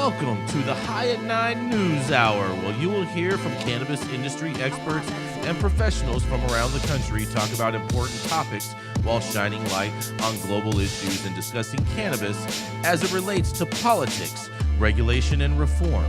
Welcome to the High at 9 News Hour, where you will hear from cannabis industry experts and professionals from around the country talk about important topics while shining light on global issues and discussing cannabis as it relates to politics, regulation and reform,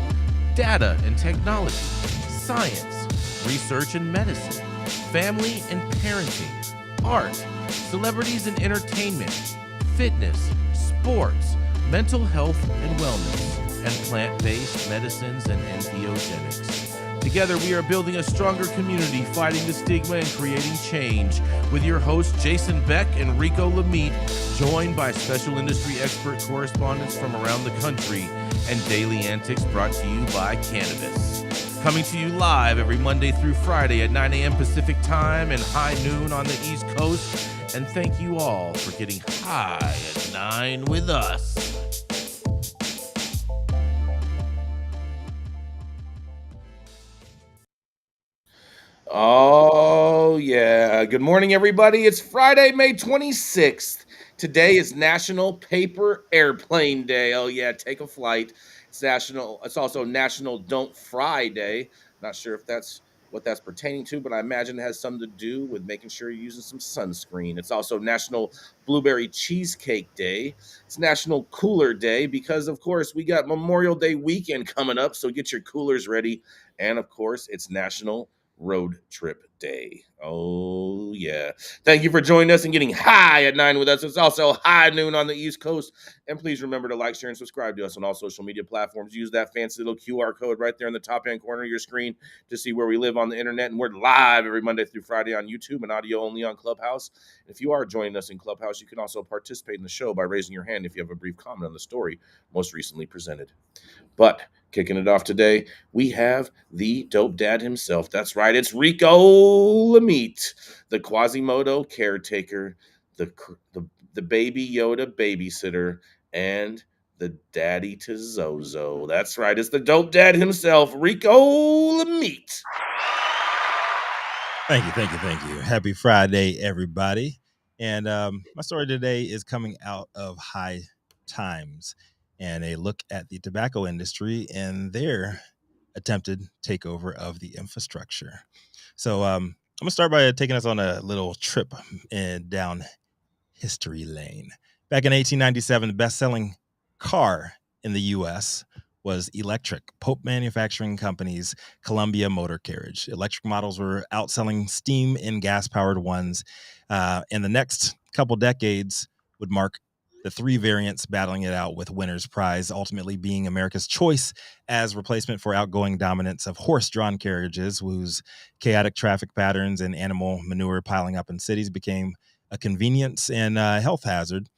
data and technology, science, research and medicine, family and parenting, art, celebrities and entertainment, fitness, sports, mental health and wellness, and plant-based medicines and entheogenics. Together, we are building a stronger community, fighting the stigma and creating change. With your hosts, Jason Beck and Rico Lamitte, joined by special industry expert correspondents from around the country, and daily antics brought to you by Cannabis. Coming to you live every Monday through Friday at 9 a.m. Pacific Time and high noon on the East Coast. And thank you all for getting high at 9 with us. Oh, yeah. Good morning, everybody. It's Friday, May 26th. Today is National Paper Airplane Day. Oh, yeah, take a flight. It's also National Don't Fry Day. Not sure if that's what that's pertaining to, but I imagine it has something to do with making sure you're using some sunscreen. It's also National Blueberry Cheesecake Day. It's National Cooler Day because, of course, we got Memorial Day weekend coming up, so get your coolers ready. And, of course, it's National Road Trip Day. Oh, yeah. Thank you for joining us and getting high at 9 with us. It's also high noon on the East Coast. And please remember to like, share, and subscribe to us on all social media platforms. Use that fancy little QR code right there in the top hand corner of your screen to see where we live on the internet. And we're live every Monday through Friday on YouTube and audio only on Clubhouse. If you are joining us in Clubhouse, you can also participate in the show by raising your hand if you have a brief comment on the story most recently presented. But kicking it off today, we have the dope dad himself. That's right, it's Rico Lamitte, the Quasimodo caretaker, the baby Yoda babysitter, and the daddy to Zozo. That's right, it's the dope dad himself, Rico Lamitte. Thank you. Happy Friday, everybody. And my story today is coming out of High Times and a look at the tobacco industry and their attempted takeover of the infrastructure. So I'm going to start by taking us on a little trip down history lane. Back in 1897, the best-selling car in the U.S. was electric. Pope Manufacturing Company's Columbia Motor Carriage. Electric models were outselling steam and gas-powered ones. And the next couple decades would mark the three variants battling it out, with winner's prize ultimately being America's choice as replacement for outgoing dominance of horse-drawn carriages, whose chaotic traffic patterns and animal manure piling up in cities became a convenience and health hazard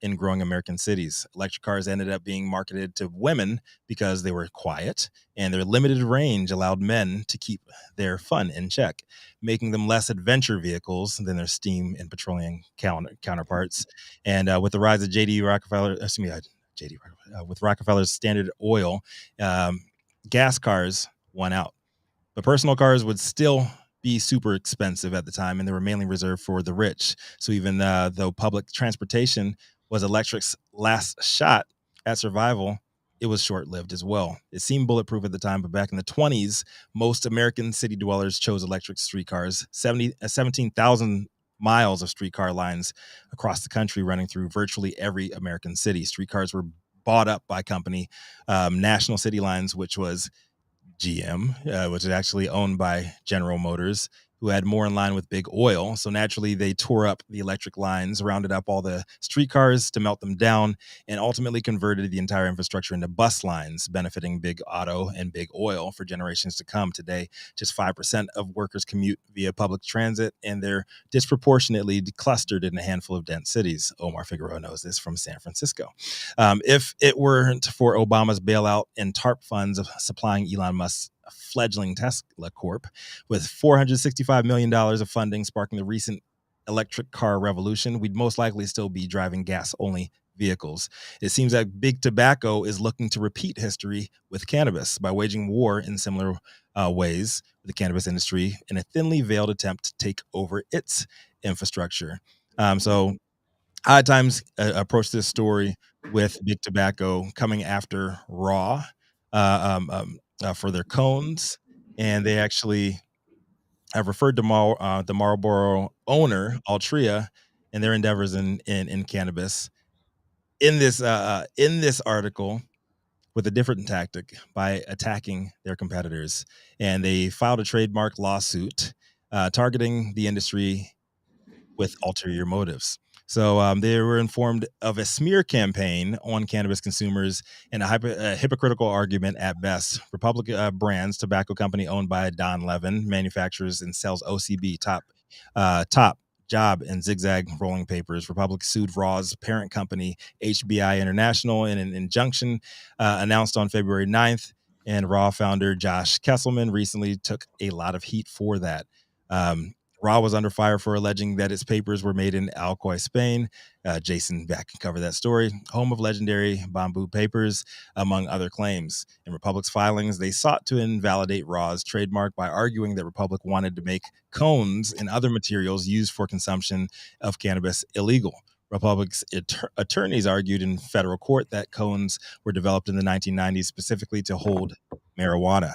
in growing American cities. Electric cars ended up being marketed to women because they were quiet and their limited range allowed men to keep their fun in check, making them less adventure vehicles than their steam and petroleum counterparts. And with the rise of with Rockefeller's Standard Oil, gas cars won out. But personal cars would still be super expensive at the time, and they were mainly reserved for the rich. So even though public transportation was electric's last shot at survival, it was short-lived as well. It seemed bulletproof at the time, but back in the 20s, most American city dwellers chose electric streetcars. 17,000 miles of streetcar lines across the country running through virtually every American city. Streetcars were bought up by company National City Lines, which was GM, which is actually owned by General Motors, who had more in line with big oil. So naturally, they tore up the electric lines, rounded up all the streetcars to melt them down, and ultimately converted the entire infrastructure into bus lines, benefiting big auto and big oil for generations to come. Today, just 5% of workers commute via public transit, and they're disproportionately clustered in a handful of dense cities. Omar Figueroa knows this from San Francisco. If it weren't for Obama's bailout and TARP funds of supplying Elon Musk's fledgling Tesla Corp with $465 million of funding sparking the recent electric car revolution, we'd most likely still be driving gas-only vehicles. It seems that big tobacco is looking to repeat history with cannabis by waging war in similar ways with the cannabis industry in a thinly veiled attempt to take over its infrastructure. So High Times approached this story with Big Tobacco coming after Raw for their cones, and they actually have referred to the Marlboro owner Altria and their endeavors in cannabis in this article with a different tactic by attacking their competitors, and they filed a trademark lawsuit targeting the industry with ulterior motives. So they were informed of a smear campaign on cannabis consumers and a hypocritical argument at best. Republic Brands, tobacco company owned by Don Levin, manufactures and sells OCB, top job and zigzag rolling papers. Republic sued Raw's parent company, HBI International, in an injunction announced on February 9th. And Raw founder Josh Kesselman recently took a lot of heat for that. Raw was under fire for alleging that its papers were made in Alcoy, Spain. Jason Beck can cover that story. Home of legendary bamboo papers, among other claims. In Republic's filings, they sought to invalidate Raw's trademark by arguing that Republic wanted to make cones and other materials used for consumption of cannabis illegal. Republic's attorneys argued in federal court that cones were developed in the 1990s specifically to hold marijuana.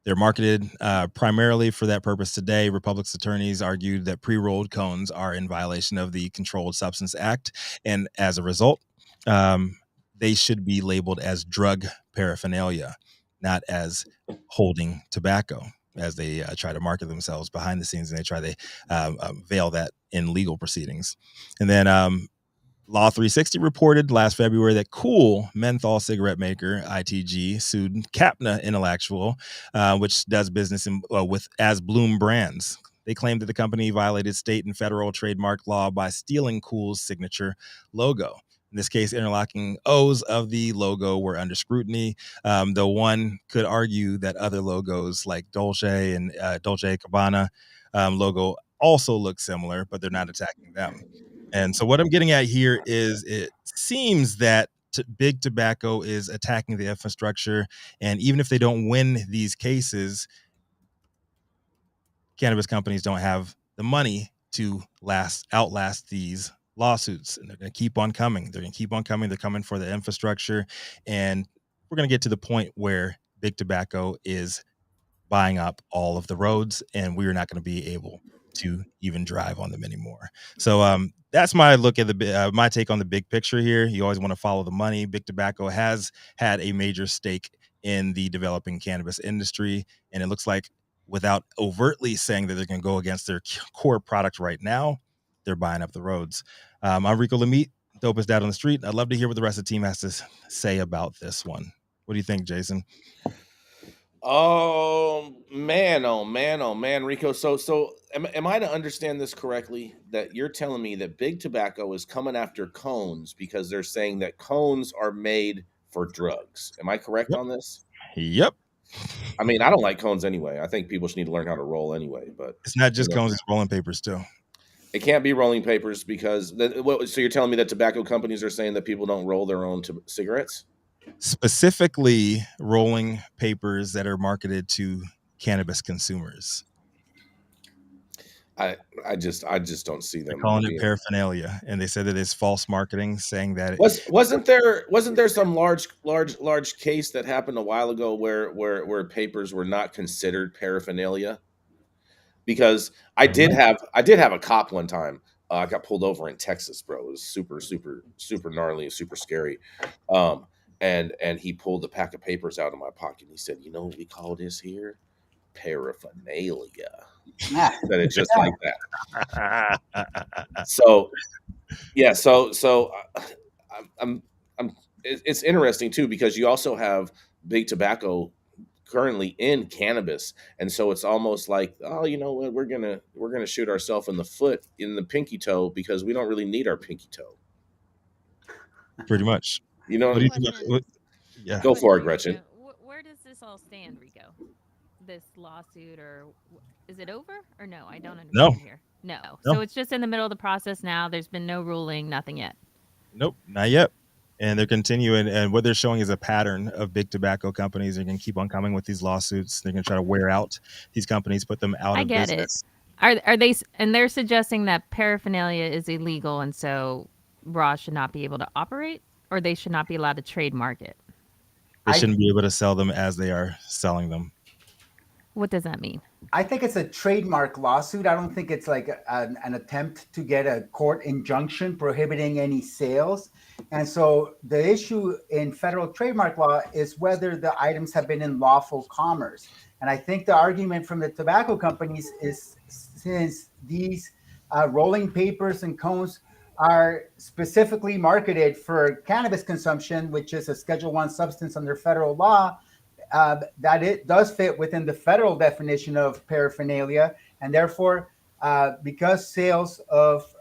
They're marketed primarily for that purpose today. Republic's attorneys argued that pre-rolled cones are in violation of the Controlled Substance Act, and as a result, they should be labeled as drug paraphernalia, not as holding tobacco, as they try to market themselves behind the scenes, and they try to veil that in legal proceedings. And then Law 360 reported last February that Cool menthol cigarette maker ITG sued Capna Intellectual, which does business with as Bloom Brands. They claimed that the company violated state and federal trademark law by stealing Cool's signature logo. In this case, interlocking O's of the logo were under scrutiny, though one could argue that other logos like Dolce and Dolce Gabbana logo also look similar, but they're not attacking them. And so what I'm getting at here is it seems that big tobacco is attacking the infrastructure. And even if they don't win these cases, cannabis companies don't have the money to outlast these lawsuits. And they're going to keep on coming. They're going to keep on coming. They're coming for the infrastructure. And we're going to get to the point where big tobacco is buying up all of the roads, and we're not going to be able to even drive on them anymore. So that's my look at my take on the big picture here. You always want to follow the money. Big tobacco has had a major stake in the developing cannabis industry, and it looks like without overtly saying that they're going to go against their core product right now, they're buying up the roads. I'm Rico Lamitte, dopest dad on the street. I'd love to hear what the rest of the team has to say about this one. What do you think, Jason? Oh man, oh man, oh man, Rico. So am I to understand this correctly? That you're telling me that big tobacco is coming after cones because they're saying that cones are made for drugs. Am I correct on this? Yep. I mean, I don't like cones anyway. I think people should need to learn how to roll anyway. But it's not just cones; it's rolling papers too. It can't be rolling papers because. So you're telling me that tobacco companies are saying that people don't roll their own cigarettes? Specifically rolling papers that are marketed to cannabis consumers. I just don't see them. They're calling it paraphernalia, and they said that it's false marketing, saying that wasn't there some large case that happened a while ago where papers were not considered paraphernalia? Because I did have a cop one time. I got pulled over in Texas, bro. It was super gnarly, super scary. And he pulled a pack of papers out of my pocket. And he said, "You know what we call this here? Paraphernalia." Said it just like that. So, yeah. So I'm. It's interesting too because you also have big tobacco currently in cannabis, and so it's almost like, oh, you know what, we're gonna shoot ourselves in the foot, in the pinky toe, because we don't really need our pinky toe. Pretty much. You know, what do you think? Yeah. Go for it, Gretchen. Where does this all stand, Rico? This lawsuit, or is it over or no? I don't understand here. No. So it's just in the middle of the process now. There's been no ruling, nothing yet. Nope, not yet. And they're continuing, and what they're showing is a pattern of big tobacco companies. They're going to keep on coming with these lawsuits. They're going to try to wear out these companies, put them out of business. I get it. Are they? And they're suggesting that paraphernalia is illegal, and so Raw should not be able to operate. or they should not be allowed to trademark it? They shouldn't be able to sell them as they are selling them. What does that mean? I think it's a trademark lawsuit. I don't think it's like an attempt to get a court injunction prohibiting any sales. And so the issue in federal trademark law is whether the items have been in lawful commerce. And I think the argument from the tobacco companies is, since these rolling papers and cones are specifically marketed for cannabis consumption, which is a Schedule I substance under federal law, that it does fit within the federal definition of paraphernalia. And therefore, because sales of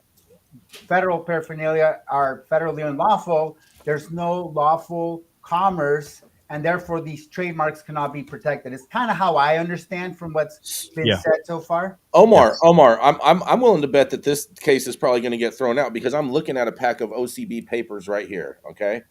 federal paraphernalia are federally unlawful, there's no lawful commerce, and therefore these trademarks cannot be protected. It's kind of how I understand from what's been said so far. Omar, I'm willing to bet that this case is probably going to get thrown out, because I'm looking at a pack of OCB papers right here, okay?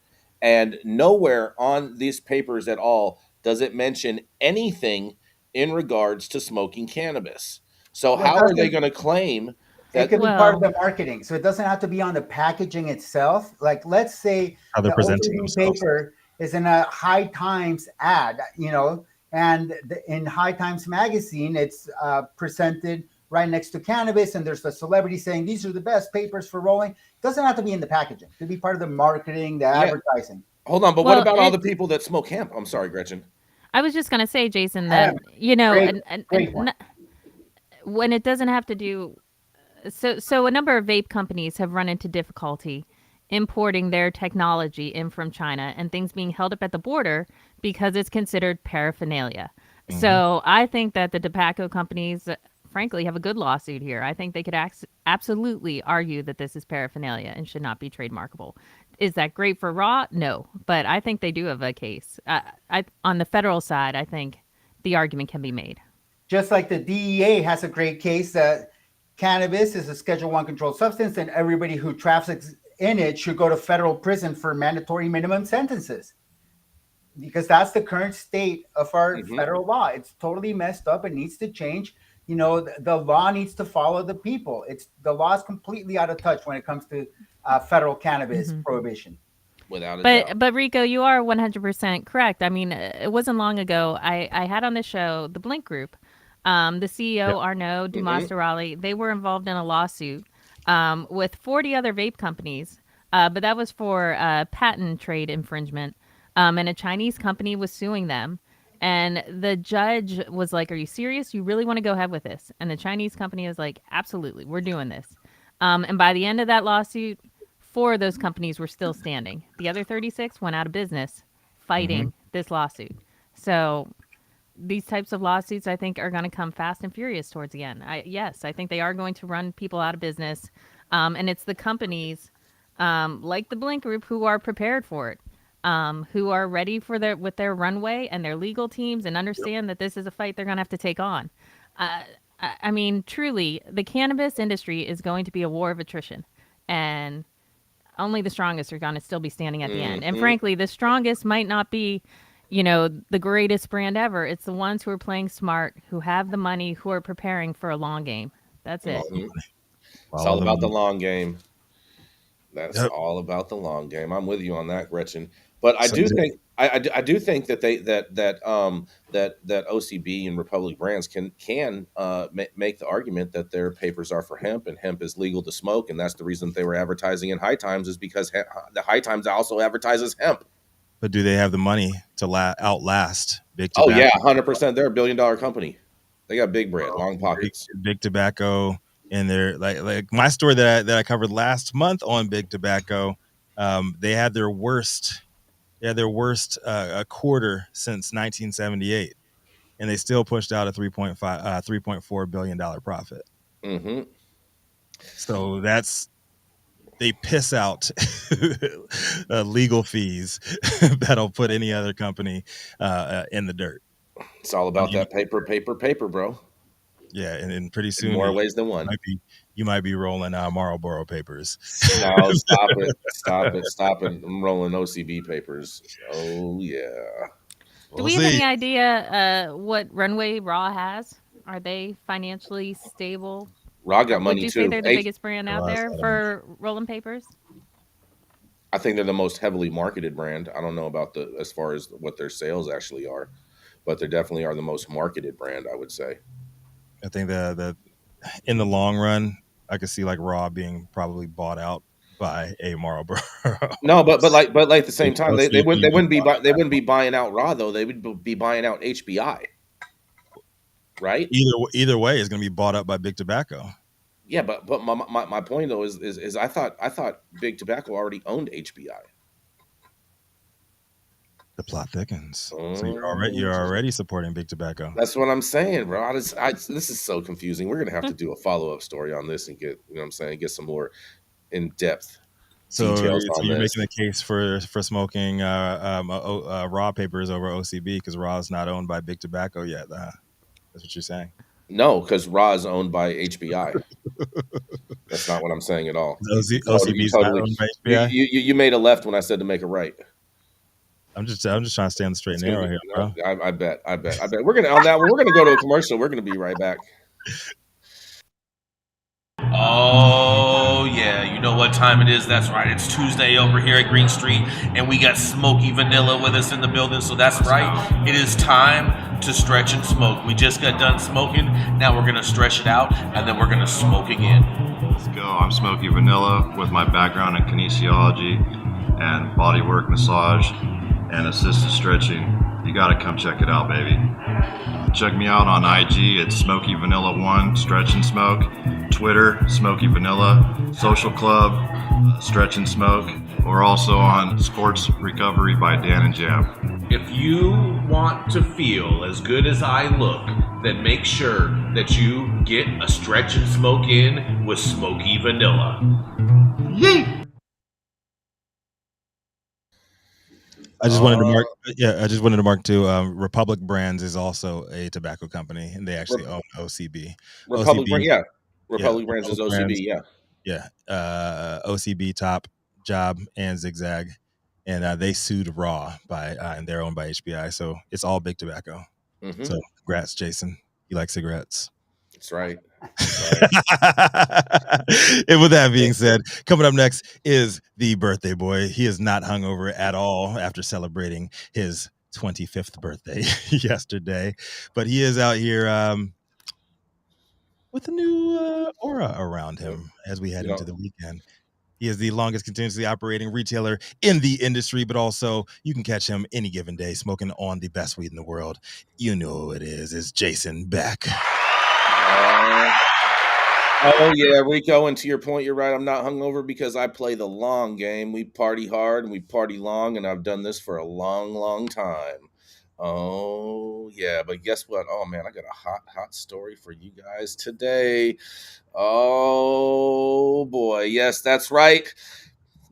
And nowhere on these papers at all does it mention anything in regards to smoking cannabis. So how are they going to claim that? It could be part of the marketing, so it doesn't have to be on the packaging itself. Like, let's say how they're presenting the paper is in a High Times ad, and in High Times magazine, it's presented right next to cannabis, and there's the celebrity saying these are the best papers for rolling. It doesn't have to be in the packaging. It could be part of the marketing, the advertising. Hold on, but what about all the people that smoke hemp? I'm sorry, Gretchen. I was just going to say, Jason, that when it doesn't have to do so a number of vape companies have run into difficulty importing their technology in from China, and things being held up at the border because it's considered paraphernalia. Mm-hmm. So I think that the tobacco companies, frankly, have a good lawsuit here. I think they could absolutely argue that this is paraphernalia and should not be trademarkable. Is that great for raw? No, but I think they do have a case. On the federal side, I think the argument can be made. Just like the DEA has a great case that cannabis is a Schedule I controlled substance, and everybody who traffics in it should go to federal prison for mandatory minimum sentences, because that's the current state of our federal law. It's totally messed up. It needs to change. The law needs to follow the people. The law is completely out of touch when it comes to federal cannabis prohibition. Without a doubt. But Rico, you are 100% correct. I mean, it wasn't long ago I had on the show the Blink Group. The CEO, Arnaud Dumas-Durali, they were involved in a lawsuit with 40 other vape companies, but that was for patent trade infringement. And a Chinese company was suing them. And the judge was like, "Are you serious? You really want to go ahead with this?" And the Chinese company was like, "Absolutely, we're doing this." And by the end of that lawsuit, 4 of those companies were still standing. The other 36 went out of business fighting this lawsuit. So these types of lawsuits, I think, are going to come fast and furious towards the end. Yes, I think they are going to run people out of business. And it's the companies like the Blink Group who are prepared for it, who are ready for with their runway and their legal teams, and understand that this is a fight they're going to have to take on. I mean, truly, the cannabis industry is going to be a war of attrition, and only the strongest are going to still be standing at the end. And frankly, the strongest might not be, the greatest brand ever. It's the ones who are playing smart, who have the money, who are preparing for a long game. That's it. It's all about the long game. That's all about the long game. I'm with you on that, Gretchen. But I do think that that OCB and Republic Brands can make the argument that their papers are for hemp, and hemp is legal to smoke, and that's the reason they were advertising in High Times, is because the High Times also advertises hemp. But do they have the money to outlast Big Tobacco? Oh yeah, 100%. They're a $1 billion company. They got big bread, long pockets. Big Tobacco. And they're like my story that I covered last month on Big Tobacco. They had their worst quarter since 1978, and they still pushed out a $3.4 billion profit. Mm-hmm. So they piss out legal fees that'll put any other company in the dirt. It's all about that paper, bro. Yeah, and pretty soon, in more ways than one, you might be rolling Marlboro papers. No, stop it! I'm rolling OCB papers. Oh yeah. Do we have any idea what runway Raw has? Are they financially stable? Raw got money too. Would you say they're the biggest brand out there for rolling papers? I think they're the most heavily marketed brand. I don't know about as far as what their sales actually are, but they definitely are the most marketed brand, I would say. I think the in the long run, I could see like Raw being probably bought out by a Marlboro. No, but like at the same time, they wouldn't be bought buying out Raw though. They would be buying out HBI, right? either way is going to be bought up by Big Tobacco. Yeah, but my point though is I thought Big Tobacco already owned HBI. The plot thickens. So Oh, you're already supporting Big Tobacco. that's what I'm saying, bro. This is so confusing. We're gonna have to do a follow-up story on this and get, you know what I'm saying, get some more in-depth So details on you're this. making the case for smoking Raw papers over OCB because Raw is not owned by Big Tobacco yet. That's what you're saying. No, because Raw is owned by HBI. That's not what I'm saying at all. OCB is not owned by HBI. You made a left when I said to make a right. I'm just trying to stay on the straight and narrow here, bro. I bet. We're gonna on that one. We're gonna go to a commercial. We're gonna be right back. Oh yeah, you know what time it is. That's right. It's Tuesday over here at Green Street, and we got Smoky Vanilla with us in the building. So that's right. It is time to stretch and smoke. We just got done smoking. Now we're gonna stretch it out, and then we're gonna smoke again. Let's go. I'm Smoky Vanilla with my background in kinesiology and bodywork massage and assisted stretching. You gotta come check it out, baby. Check me out on IG at Smoky Vanilla 1 Stretch and Smoke, Twitter Smoky Vanilla, Social Club Stretch and Smoke. We're also on Sports Recovery by Dan and Jam. If you want to feel as good as I look, then make sure that you get a stretch and smoke in with Smoky Vanilla. Yeet! I just wanted to mark too. Republic Brands is also a tobacco company, and they actually own OCB. Republic OCB, Brands, yeah. Republic Brands is OCB, Brands, yeah. Yeah. OCB, Top, Job, and Zigzag, and they sued Raw and they're owned by HBI, so it's all Big Tobacco. Mm-hmm. So, congrats, Jason. You like cigarettes? That's right. And with that being said, coming up next is the birthday boy. He is not hungover at all after celebrating his 25th birthday yesterday, but he is out here with a new aura around him as we head into the weekend. He is the longest continuously operating retailer in the industry, but also you can catch him any given day smoking on the best weed in the world. You know who it is. It's Jason Beck. Oh yeah, Rico, and to your point, you're right. I'm not hungover because I play the long game. We party hard and we party long, and I've done this for a long, long time. Oh yeah, but guess what? Oh man, I got a hot story for you guys today. Oh boy, yes, that's right.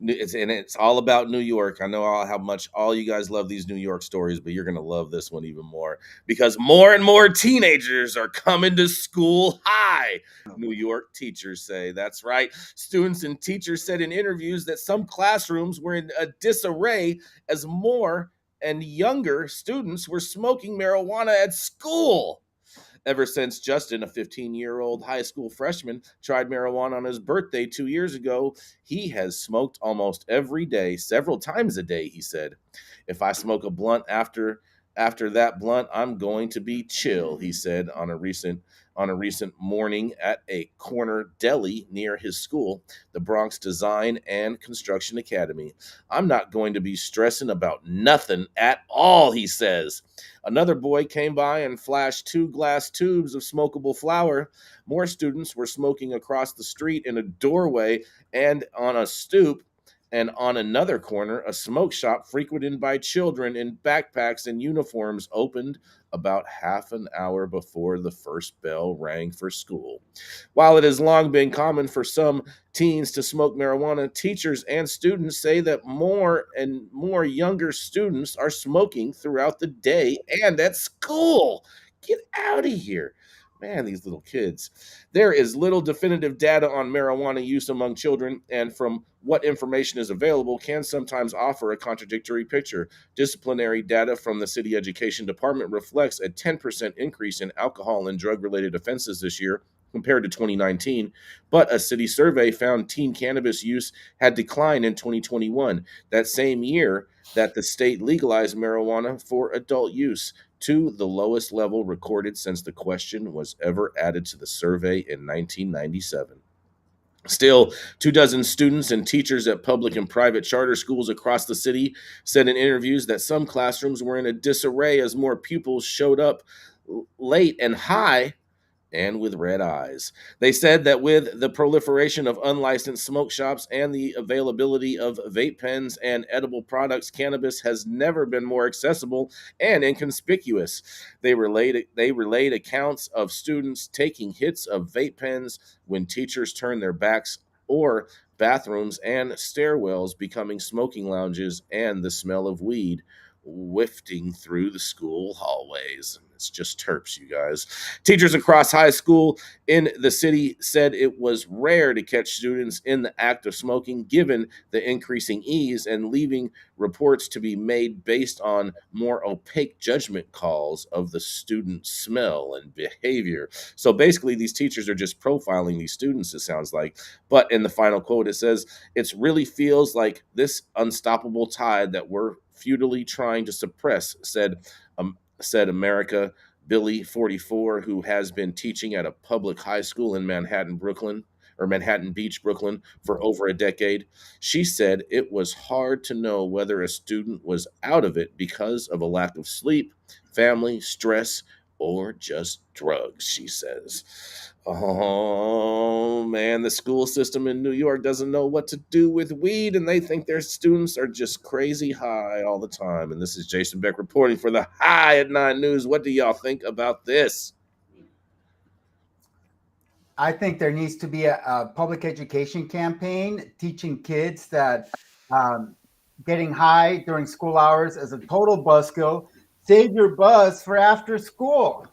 It's all about New York. I know how much all you guys love these New York stories, but you're going to love this one even more because more and more teenagers are coming to school high. New York teachers say that's right. Students and teachers said in interviews that some classrooms were in a disarray as more and younger students were smoking marijuana at school. Ever since Justin, a 15-year-old high school freshman, tried marijuana on his birthday 2 years ago, he has smoked almost every day, several times a day, he said. If I smoke a blunt after that blunt, I'm going to be chill, he said on a recent morning at a corner deli near his school, the Bronx Design and Construction Academy. I'm not going to be stressing about nothing at all, he says. Another boy came by and flashed 2 glass tubes of smokable flower. More students were smoking across the street in a doorway and on a stoop. And on another corner, a smoke shop frequented by children in backpacks and uniforms opened about half an hour before the first bell rang for school. While it has long been common for some teens to smoke marijuana, teachers and students say that more and more younger students are smoking throughout the day and at school. Get out of here. Man, these little kids. There is little definitive data on marijuana use among children, and from what information is available can sometimes offer a contradictory picture. Disciplinary data from the city education department reflects a 10% increase in alcohol and drug-related offenses this year, compared to 2019, but a city survey found teen cannabis use had declined in 2021, that same year that the state legalized marijuana for adult use, to the lowest level recorded since the question was ever added to the survey in 1997. Still, 24 students and teachers at public and private charter schools across the city said in interviews that some classrooms were in a disarray as more pupils showed up late and high and with red eyes. They said that with the proliferation of unlicensed smoke shops and the availability of vape pens and edible products, cannabis has never been more accessible and inconspicuous. They relayed accounts of students taking hits of vape pens when teachers turned their backs, or bathrooms and stairwells becoming smoking lounges, and the smell of weed wafting through the school hallways. It's just terps, you guys. Teachers across high school in the city said it was rare to catch students in the act of smoking, given the increasing ease, and leaving reports to be made based on more opaque judgment calls of the student smell and behavior. So basically, these teachers are just profiling these students, it sounds like. But in the final quote, it says, "It really feels like this unstoppable tide that we're futilely trying to suppress," said America Billy, 44, who has been teaching at a public high school in Manhattan Beach, Brooklyn, for over a decade. She said it was hard to know whether a student was out of it because of a lack of sleep, family, stress, or just drugs, she says. Oh, man, the school system in New York doesn't know what to do with weed, and they think their students are just crazy high all the time. And this is Jason Beck reporting for the High at 9 News. What do y'all think about this? I think there needs to be a public education campaign teaching kids that getting high during school hours is a total buzzkill. Save your buzz for after school.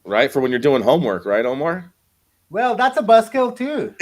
Right, for when you're doing homework, right, Omar? Well, that's a buzzkill too.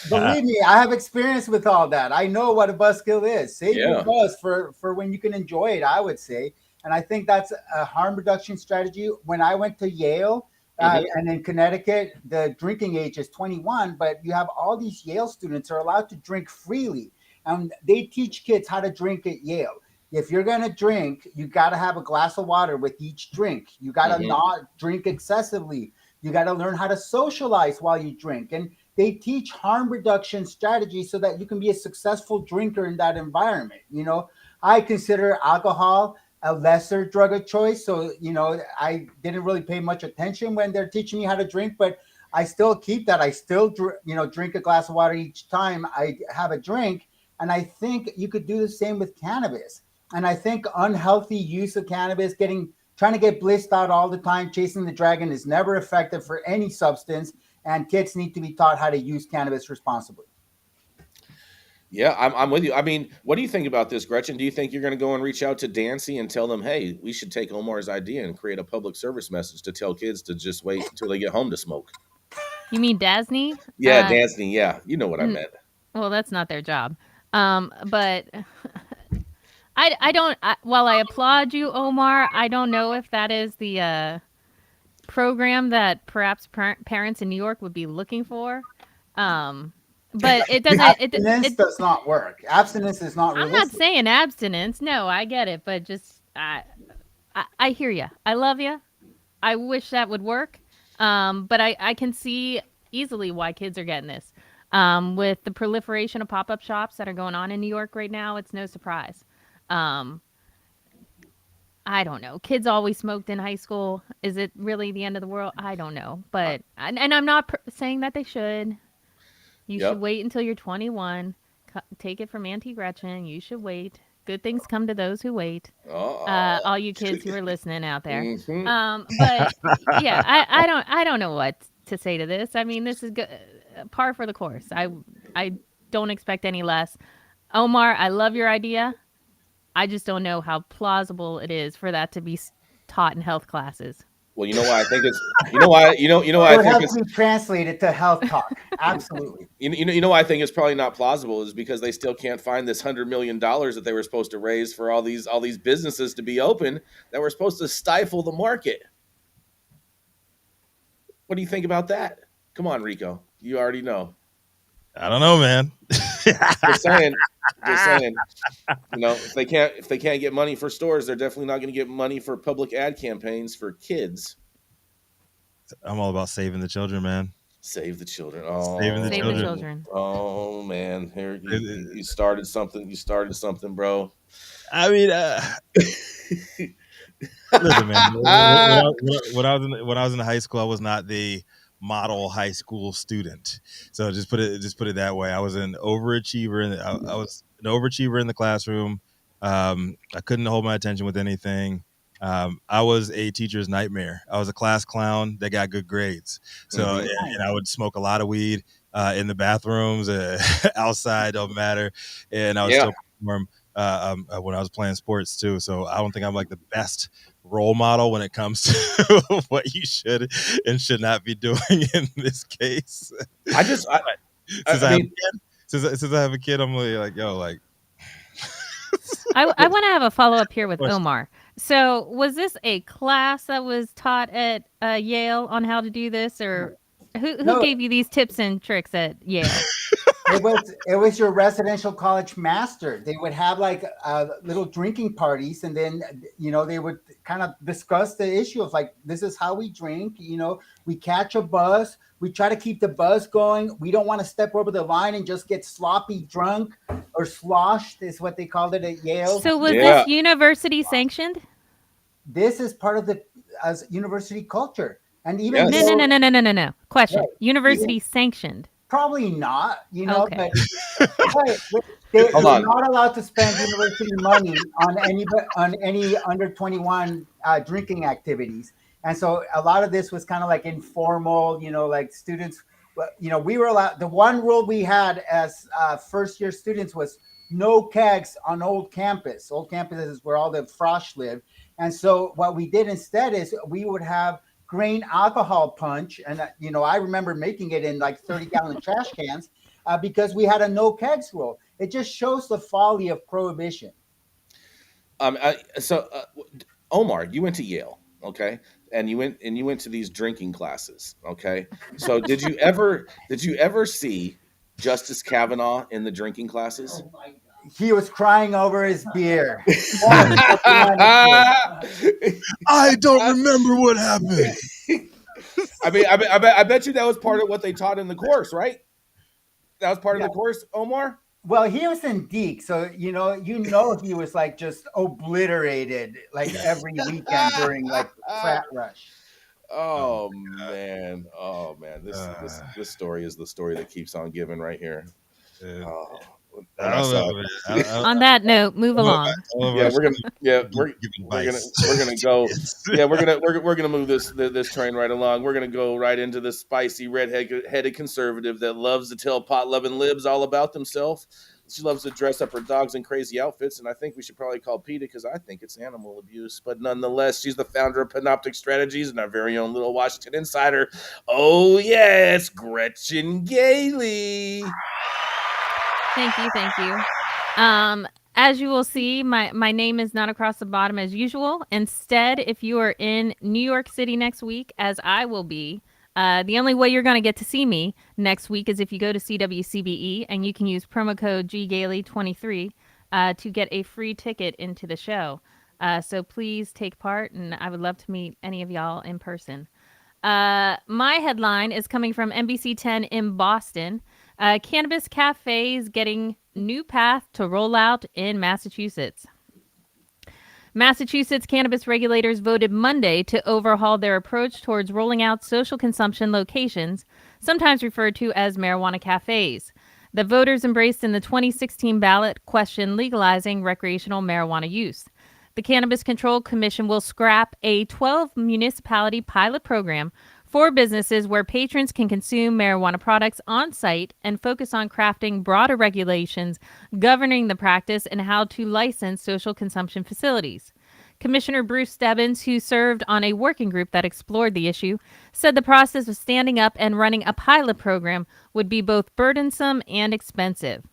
Believe me, I have experience with all that. I know what a buzzkill is. Save your buzz for when you can enjoy it, I would say. And I think that's a harm reduction strategy. When I went to Yale, and in Connecticut, the drinking age is 21, but you have all these Yale students are allowed to drink freely. And they teach kids how to drink at Yale. If you're going to drink, you got to have a glass of water with each drink. You got to not drink excessively. You got to learn how to socialize while you drink. And they teach harm reduction strategies so that you can be a successful drinker in that environment. You know, I consider alcohol a lesser drug of choice. So, you know, I didn't really pay much attention when they're teaching me how to drink, but I still keep that. I still, drink a glass of water each time I have a drink. And I think you could do the same with cannabis. And I think unhealthy use of cannabis, trying to get blissed out all the time, chasing the dragon, is never effective for any substance. And kids need to be taught how to use cannabis responsibly. Yeah, I'm with you. I mean, what do you think about this, Gretchen? Do you think you're going to go and reach out to Dancy and tell them, hey, we should take Omar's idea and create a public service message to tell kids to just wait until they get home to smoke? You mean Dasney? Yeah, Dancy. Yeah, you know what I meant. Well, that's not their job. But I don't. While I applaud you, Omar, I don't know if that is the program that perhaps parents in New York would be looking for. But it doesn't. Abstinence does not work. Abstinence is not realistic. I'm not saying abstinence. No, I get it. But just I hear you. I love you. I wish that would work. But I can see easily why kids are getting this. With the proliferation of pop-up shops that are going on in New York right now, it's no surprise. I don't know. Kids always smoked in high school. Is it really the end of the world? I don't know. But and I'm not saying that they should. You should wait until you're 21. Take it from Auntie Gretchen. You should wait. Good things come to those who wait. All you kids who are listening out there. But yeah, I don't know what to say to this. I mean, this is par for the course. I don't expect any less. Omar, I love your idea. I just don't know how plausible it is for that to be taught in health classes. Well, you know why I think it's. You know why I think it's translated to health talk. Absolutely. You know why I think it's probably not plausible is because they still can't find this $100 million that they were supposed to raise for all these businesses to be open that were supposed to stifle the market. What do you think about that? Come on, Rico. You already know. I don't know, man. Just saying. Just saying. You know, if they can't get money for stores, they're definitely not going to get money for public ad campaigns for kids. I'm all about saving the children, man. Save the children. Oh, Saving the Save children. the children. Oh man, here you started something. You started something, bro. I mean, listen, man. When I was in high school, I was not the model high school student. So just put it that way. I was an overachiever, and I was an overachiever in the classroom. I couldn't hold my attention with anything. I was a teacher's nightmare. I was a class clown that got good grades. So and I would smoke a lot of weed in the bathrooms, outside, don't matter. And I would still perform when I was playing sports too. So I don't think I'm like the best role model when it comes to what you should and should not be doing in this case. Since I have a kid, I'm really like, yo, like. I want to have a follow-up here with Omar. So was this a class that was taught at Yale on how to do this, or who gave you these tips and tricks at Yale? It was your residential college master. They would have like little drinking parties, and then they would kind of discuss the issue of like, this is how we drink. We catch a buzz. We try to keep the buzz going. We don't want to step over the line and just get sloppy drunk or sloshed, is what they called it at Yale. So was this university sanctioned? This is part of the university culture, and even no. Question: right. University sanctioned? Probably not. Okay. But they're not allowed to spend university money on any under 21 drinking activities. And so a lot of this was kind of like informal, like students, we were allowed. The one rule we had as first year students was no kegs on old campus. Old campus is where all the frosh lived. And so what we did instead is we would have grain alcohol punch. And, I remember making it in like 30-gallon trash cans because we had a no kegs rule. It just shows the folly of prohibition. Omar, you went to Yale. Okay. And you went to these drinking classes. Okay. So did you ever see Justice Kavanaugh in the drinking classes? Oh my God. He was crying over his beer. I don't remember what happened. I bet you that was part of what they taught in the course, right? That was part of the course, Omar? Well, he was in Deke, so he was like just obliterated like every weekend during like frat rush. Oh man. This story is the story that keeps on giving right here. On that note, move along. We're gonna move this train right along. We're gonna go right into the spicy red-headed conservative that loves to tell pot-loving libs all about themselves. She loves to dress up her dogs in crazy outfits, and I think we should probably call PETA because I think it's animal abuse. But nonetheless, she's the founder of Panoptic Strategies and our very own little Washington insider. Oh yes, Gretchen Gailey. Thank you. As you will see, my name is not across the bottom as usual. Instead, if you are in New York City next week, as I will be, the only way you're going to get to see me next week is if you go to CWCBE, and you can use promo code GGailey23 to get a free ticket into the show. So please take part, and I would love to meet any of y'all in person. My headline is coming from NBC 10 in Boston. Cannabis cafes getting new path to roll out in Massachusetts. Massachusetts cannabis regulators voted Monday to overhaul their approach towards rolling out social consumption locations, sometimes referred to as marijuana cafes. The voters embraced in the 2016 ballot question legalizing recreational marijuana use. The Cannabis Control Commission will scrap a 12-municipality pilot program for businesses where patrons can consume marijuana products on site and focus on crafting broader regulations governing the practice and how to license social consumption facilities. Commissioner Bruce Stebbins, who served on a working group that explored the issue, said the process of standing up and running a pilot program would be both burdensome and expensive.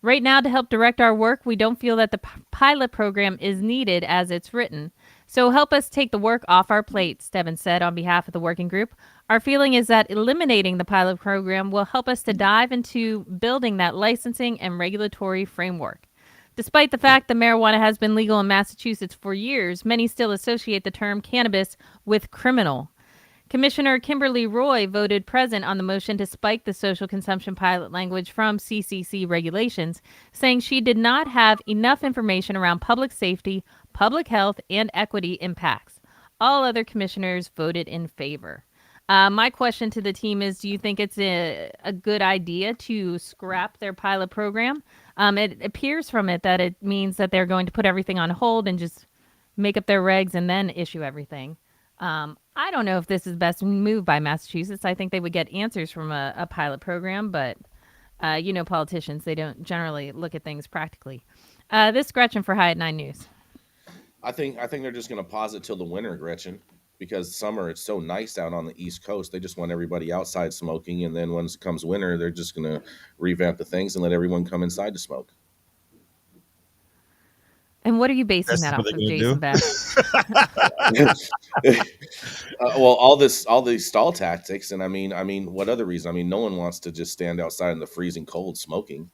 Right now, to help direct our work, we don't feel that the pilot program is needed as it's written. So help us take the work off our plate, Stebbins said on behalf of the working group. Our feeling is that eliminating the pilot program will help us to dive into building that licensing and regulatory framework. Despite the fact that marijuana has been legal in Massachusetts for years, many still associate the term cannabis with criminal. Commissioner Kimberly Roy voted present on the motion to spike the social consumption pilot language from CCC regulations, saying she did not have enough information around public safety, public health, and equity impacts. All other commissioners voted in favor. My question to the team is, do you think it's a good idea to scrap their pilot program? It appears from it that it means that they're going to put everything on hold and just make up their regs and then issue everything. I don't know if this is the best move by Massachusetts. I think they would get answers from a pilot program, but politicians, they don't generally look at things practically. This is Gretchen for High at 9 News. I think they're just going to pause it till the winter, Gretchen, because summer it's so nice out on the East Coast. They just want everybody outside smoking, and then once it comes winter, they're just going to revamp the things and let everyone come inside to smoke. And what are you basing that off of, Jason Beck? Well, all these stall tactics, and I mean, what other reason? I mean, no one wants to just stand outside in the freezing cold smoking.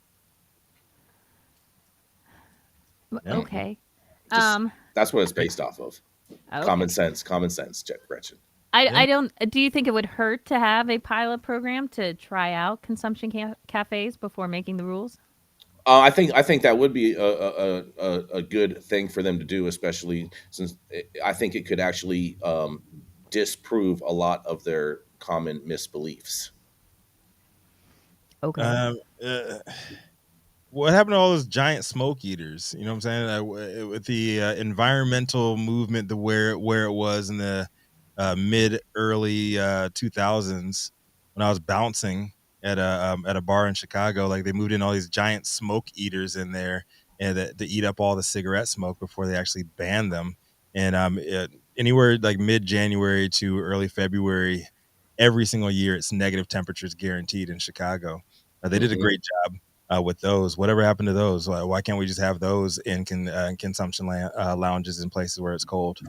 Okay. That's what it's based off of. Okay. Common sense, Gretchen. I don't. Do you think it would hurt to have a pilot program to try out consumption cafes before making the rules? I think that would be a good thing for them to do, especially since I think it could actually disprove a lot of their common misbeliefs. Okay. What happened to all those giant smoke eaters? You know what I'm saying? With the environmental movement, where it was in the early 2000s, when I was bouncing at a bar in Chicago, like they moved in all these giant smoke eaters in there, and to eat up all the cigarette smoke before they actually banned them. And anywhere like mid-January to early February, every single year, it's negative temperatures guaranteed in Chicago. They did a great job with those. Whatever happened to those? Why can't we just have those in consumption lounges in places where it's cold?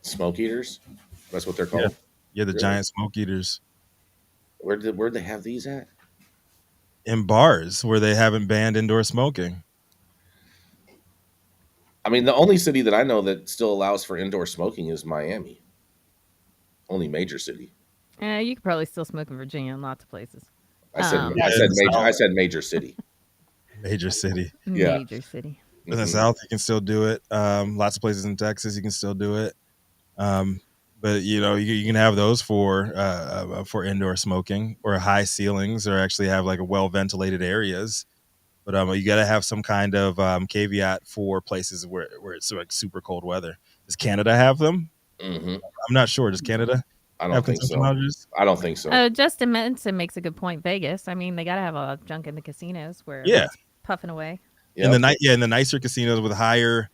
Smoke eaters? That's what they're called? Yeah, the giant smoke eaters. Where'd they have these at? In bars where they haven't banned indoor smoking. I mean, the only city that I know that still allows for indoor smoking is Miami. Only major city. You could probably still smoke in Virginia in lots of places. I said major city. Major city. Yeah. Major city. In the South, you can still do it. Lots of places in Texas, you can still do it. But you can have those for indoor smoking or high ceilings, or actually have like a well ventilated areas. But you got to have some kind of caveat for places where it's like super cold weather. Does Canada have them? Mm-hmm. I'm not sure. Does Canada? I don't think so. I don't think so. Justin Menson makes a good point. Vegas. I mean, they got to have a junk in the casinos where it's puffing away. Yep. In the nicer casinos with higher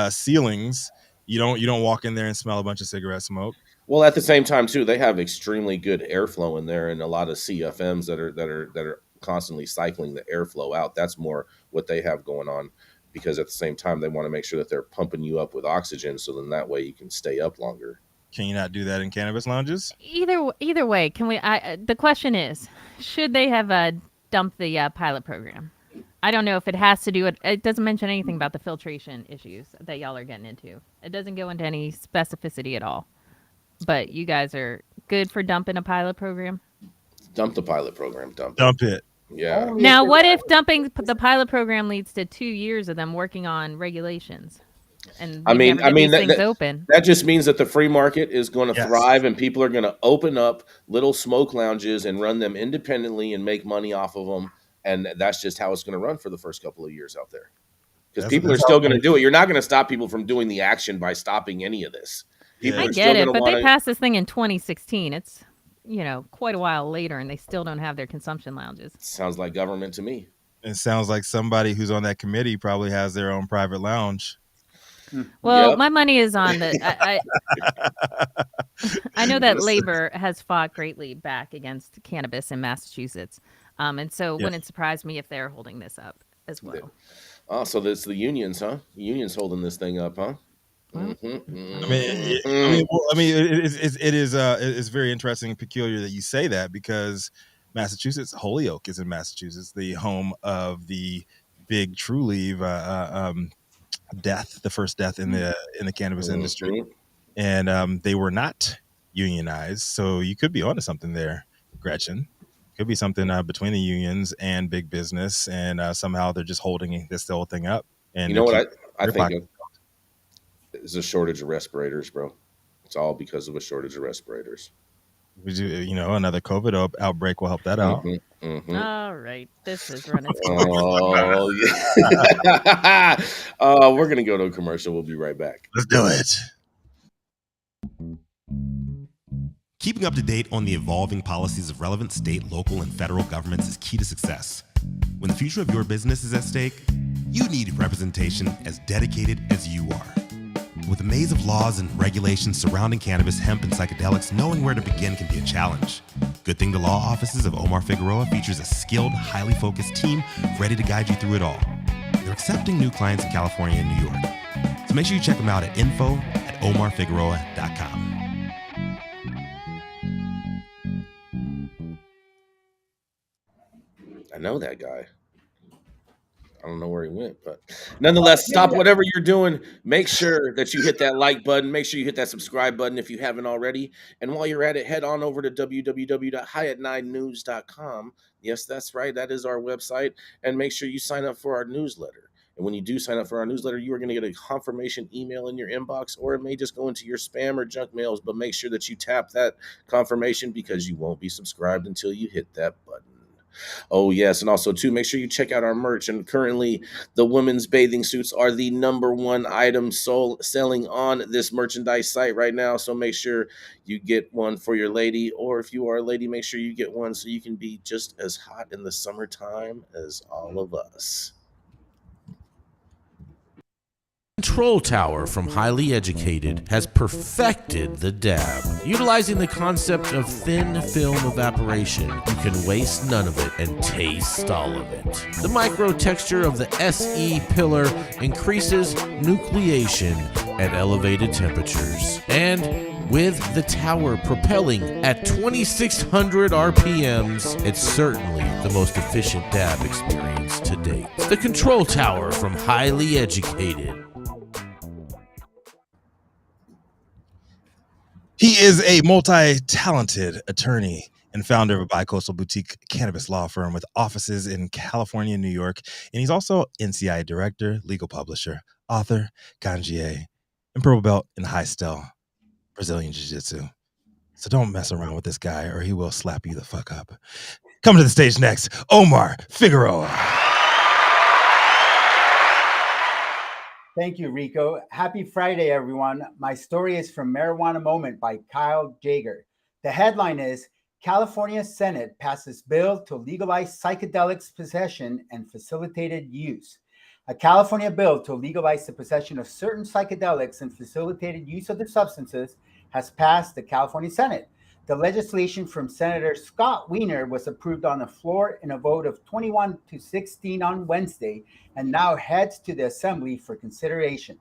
ceilings, you don't walk in there and smell a bunch of cigarette smoke. Well, at the same time too, they have extremely good airflow in there, and a lot of CFMs that are constantly cycling the airflow out. That's more what they have going on, because at the same time they want to make sure that they're pumping you up with oxygen, so then that way you can stay up longer. Can you not do that in cannabis lounges? Either way, can we? The question is, should they have dumped the pilot program? I don't know if it has to do it. It doesn't mention anything about the filtration issues that y'all are getting into. It doesn't go into any specificity at all. But you guys are good for dumping a pilot program? Dump the pilot program. Dump it. Yeah. Now, what if dumping the pilot program leads to 2 years of them working on regulations? And things open. That just means that the free market is going to thrive, and people are going to open up little smoke lounges and run them independently and make money off of them. And that's just how it's going to run for the first couple of years out there, because people are still going to do it. You're not going to stop people from doing the action by stopping any of this. I get it, but they passed this thing in 2016. It's quite a while later, and they still don't have their consumption lounges. Sounds like government to me. It sounds like somebody who's on that committee probably has their own private lounge. Well, my money is on the. I know that labor has fought greatly back against cannabis in Massachusetts, and so it wouldn't surprise me if they're holding this up as well. Oh, so it's the unions, huh? The unions holding this thing up, huh? It's very interesting and peculiar that you say that, because Massachusetts, Holyoke is in Massachusetts, the home of the big True Leave death, the first death in the cannabis industry, and they were not unionized. So you could be onto something there, Gretchen. Could be something between the unions and big business, and somehow they're just holding this whole thing up. And you know what I think is a shortage of respirators, bro. It's all because of a shortage of respirators. Another COVID outbreak will help that out. All right, this is running. Oh, yeah. We're gonna go to a commercial. We'll be right back. Let's do it. Keeping up to date on the evolving policies of relevant state, local, and federal governments is key to success. When the future of your business is at stake, you need representation as dedicated as you are. With a maze of laws and regulations surrounding cannabis, hemp, and psychedelics, knowing where to begin can be a challenge. Good thing the law offices of Omar Figueroa features a skilled, highly focused team ready to guide you through it all. They're accepting new clients in California and New York. So make sure you check them out at info@omarfigueroa.com. I know that guy. I don't know where he went, but nonetheless, stop whatever you're doing. Make sure that you hit that like button. Make sure you hit that subscribe button if you haven't already. And while you're at it, head on over to www.highat9news.com. Yes, that's right. That is our website. And make sure you sign up for our newsletter. And when you do sign up for our newsletter, you are going to get a confirmation email in your inbox, or it may just go into your spam or junk mails. But make sure that you tap that confirmation, because you won't be subscribed until you hit that button. Oh, yes. And also, too, make sure you check out our merch. And currently, the women's bathing suits are the #1 item selling on this merchandise site right now. So make sure you get one for your lady. Or if you are a lady, make sure you get one so you can be just as hot in the summertime as all of us. Control Tower from Highly Educated has perfected the dab. Utilizing the concept of thin film evaporation, you can waste none of it and taste all of it. The micro texture of the SE pillar increases nucleation at elevated temperatures. And with the tower propelling at 2,600 RPMs, it's certainly the most efficient dab experience to date. The Control Tower from Highly Educated. He is a multi-talented attorney and founder of a bi-coastal boutique cannabis law firm with offices in California and New York. And he's also NCI director, legal publisher, author, congier, and purple belt in high style Brazilian jiu-jitsu. So don't mess around with this guy or he will slap you the fuck up. Coming to the stage next, Omar Figueroa. Thank you, Rico. Happy Friday, everyone. My story is from Marijuana Moment by Kyle Jager. The headline is, California Senate passes bill to legalize psychedelics possession and facilitated use. A California bill to legalize the possession of certain psychedelics and facilitated use of the substances has passed the California Senate. The legislation from Senator Scott Wiener was approved on the floor in a vote of 21-16 on Wednesday and now heads to the Assembly for consideration.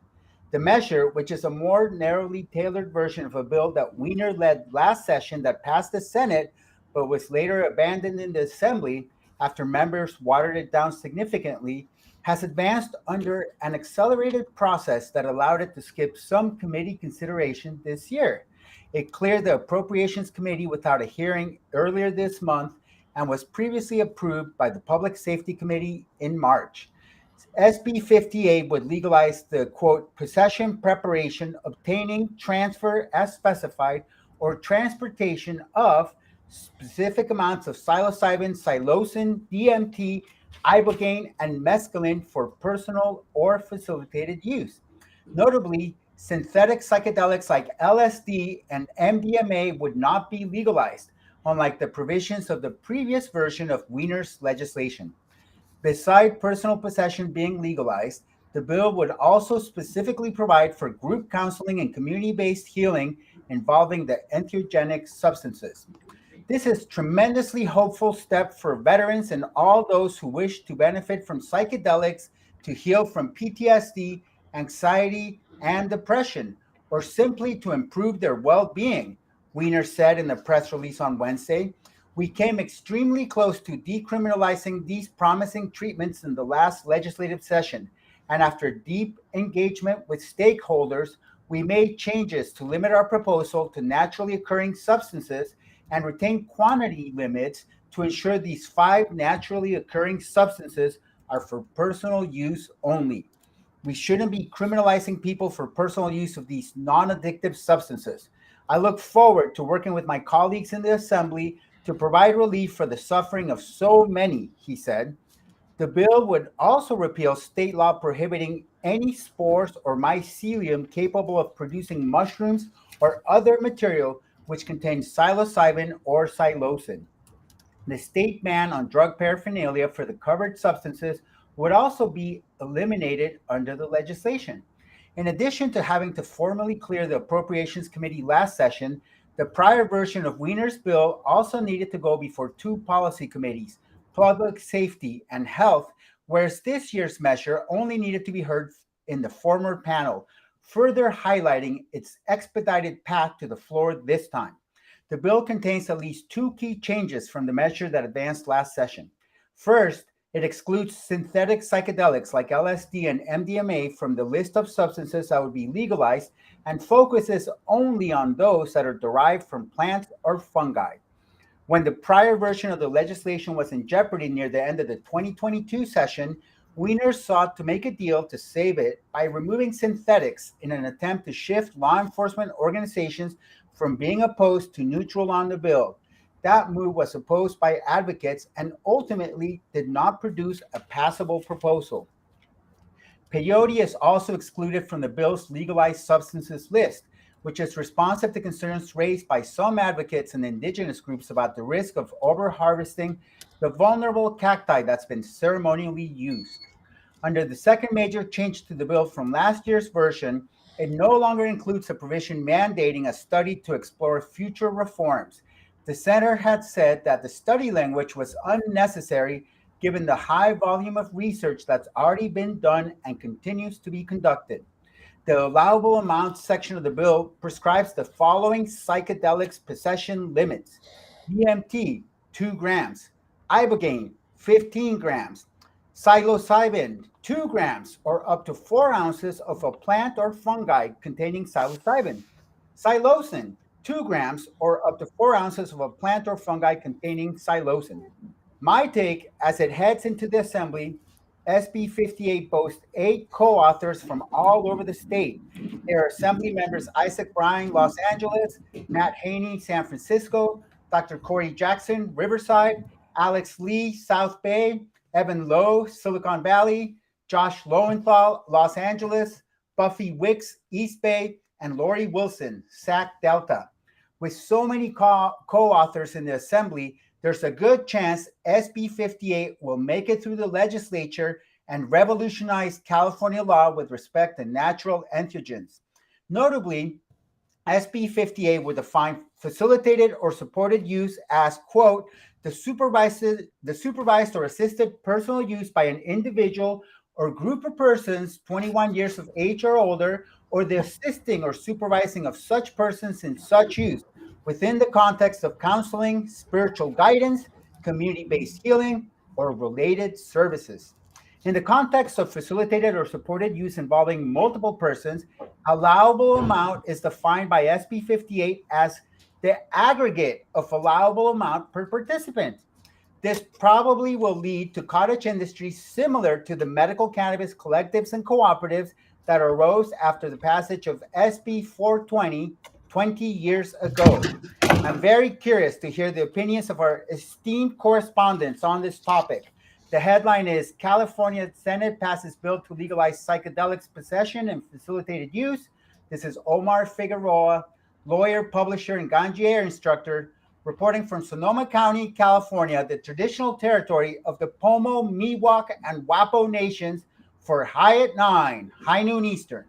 The measure, which is a more narrowly tailored version of a bill that Wiener led last session that passed the Senate but was later abandoned in the Assembly after members watered it down significantly, has advanced under an accelerated process that allowed it to skip some committee consideration this year. It cleared the Appropriations Committee without a hearing earlier this month and was previously approved by the Public Safety Committee in March. SB 58 would legalize the, quote, possession, preparation, obtaining, transfer as specified, or transportation of specific amounts of psilocybin, psilocin, DMT, ibogaine, and mescaline for personal or facilitated use. Notably, synthetic psychedelics like LSD and MDMA would not be legalized, unlike the provisions of the previous version of Wiener's legislation. Beside personal possession being legalized, the bill would also specifically provide for group counseling and community-based healing involving the entheogenic substances. This is a tremendously hopeful step for veterans and all those who wish to benefit from psychedelics to heal from PTSD, anxiety, and depression, or simply to improve their well-being, Weiner said in a press release on Wednesday. We came extremely close to decriminalizing these promising treatments in the last legislative session, and after deep engagement with stakeholders, we made changes to limit our proposal to naturally occurring substances and retain quantity limits to ensure these 5 naturally occurring substances are for personal use only. We shouldn't be criminalizing people for personal use of these non-addictive substances. I look forward to working with my colleagues in the Assembly to provide relief for the suffering of so many, he said. The bill would also repeal state law prohibiting any spores or mycelium capable of producing mushrooms or other material which contains psilocybin or psilocin. The state ban on drug paraphernalia for the covered substances would also be eliminated under the legislation. In addition to having to formally clear the Appropriations Committee last session, the prior version of Weiner's bill also needed to go before 2 policy committees, Public Safety and Health, whereas this year's measure only needed to be heard in the former panel, further highlighting its expedited path to the floor this time. The bill contains at least 2 key changes from the measure that advanced last session. First, it excludes synthetic psychedelics like LSD and MDMA from the list of substances that would be legalized and focuses only on those that are derived from plants or fungi. When the prior version of the legislation was in jeopardy near the end of the 2022 session, Weiner sought to make a deal to save it by removing synthetics in an attempt to shift law enforcement organizations from being opposed to neutral on the bill. That move was opposed by advocates and ultimately did not produce a passable proposal. Peyote is also excluded from the bill's legalized substances list, which is responsive to concerns raised by some advocates and indigenous groups about the risk of over-harvesting the vulnerable cacti that's been ceremonially used. Under the second major change to the bill from last year's version, it no longer includes a provision mandating a study to explore future reforms. The center had said that the study language was unnecessary given the high volume of research that's already been done and continues to be conducted. The allowable amount section of the bill prescribes the following psychedelics possession limits: DMT, 2 grams, ibogaine, 15 grams, psilocybin, 2 grams, or up to 4 ounces of a plant or fungi containing psilocybin, psilocin, 2 grams, or up to 4 ounces of a plant or fungi containing psilocin. My take, as it heads into the Assembly, SB 58 boasts 8 co-authors from all over the state. There are Assembly members Isaac Bryan, Los Angeles, Matt Haney, San Francisco, Dr. Corey Jackson, Riverside, Alex Lee, South Bay, Evan Lowe, Silicon Valley, Josh Lowenthal, Los Angeles, Buffy Wicks, East Bay, and Lori Wilson, Sac Delta. With so many co-authors in the Assembly, there's a good chance SB 58 will make it through the legislature and revolutionize California law with respect to natural entheogens. Notably, SB 58 would define facilitated or supported use as, quote, the supervised or assisted personal use by an individual or group of persons 21 years of age or older, or the assisting or supervising of such persons in such use, within the context of counseling, spiritual guidance, community-based healing, or related services. In the context of facilitated or supported use involving multiple persons, allowable amount is defined by SB 58 as the aggregate of allowable amount per participant. This probably will lead to cottage industries similar to the medical cannabis collectives and cooperatives that arose after the passage of SB 420 20 years ago. I'm very curious to hear the opinions of our esteemed correspondents on this topic. The headline is California Senate passes bill to legalize psychedelics possession and facilitated use. This is Omar Figueroa, lawyer, publisher, and Ganjier instructor, reporting from Sonoma County, California, the traditional territory of the Pomo, Miwok, and Wapo nations for High at 9, high noon Eastern.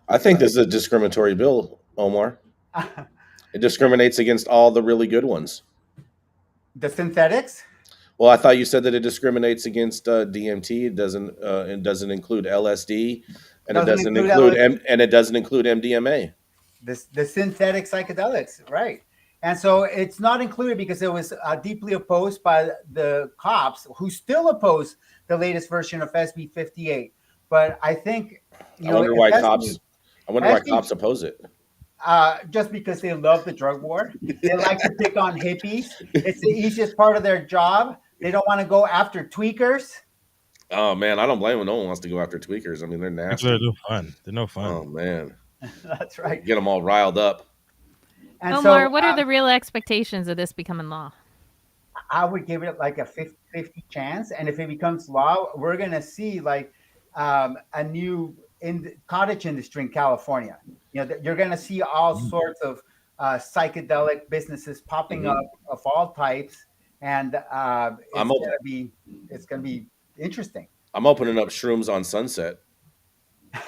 I think this is a discriminatory bill, Omar. It discriminates against all the really good ones. The synthetics? Well, I thought you said that it discriminates against DMT. It doesn't include LSD. And it doesn't include MDMA. The synthetic psychedelics, right? And so it's not included because it was deeply opposed by the cops, who still oppose the latest version of SB 58. But I think I wonder why cops oppose it. Just because they love the drug war. They like to pick on hippies. It's the easiest part of their job. They don't want to go after tweakers. Oh man, I don't blame them. No one wants to go after tweakers. I mean, they're nasty. They're no fun. They're no fun. Oh man, that's right. Get them all riled up. And Omar, what are the real expectations of this becoming law? I would give it like a 50-50 chance, and if it becomes law, we're gonna see like a new cottage industry in California. You know, you're gonna see all sorts of psychedelic businesses popping up of all types, and it's gonna be interesting. I'm opening up shrooms on Sunset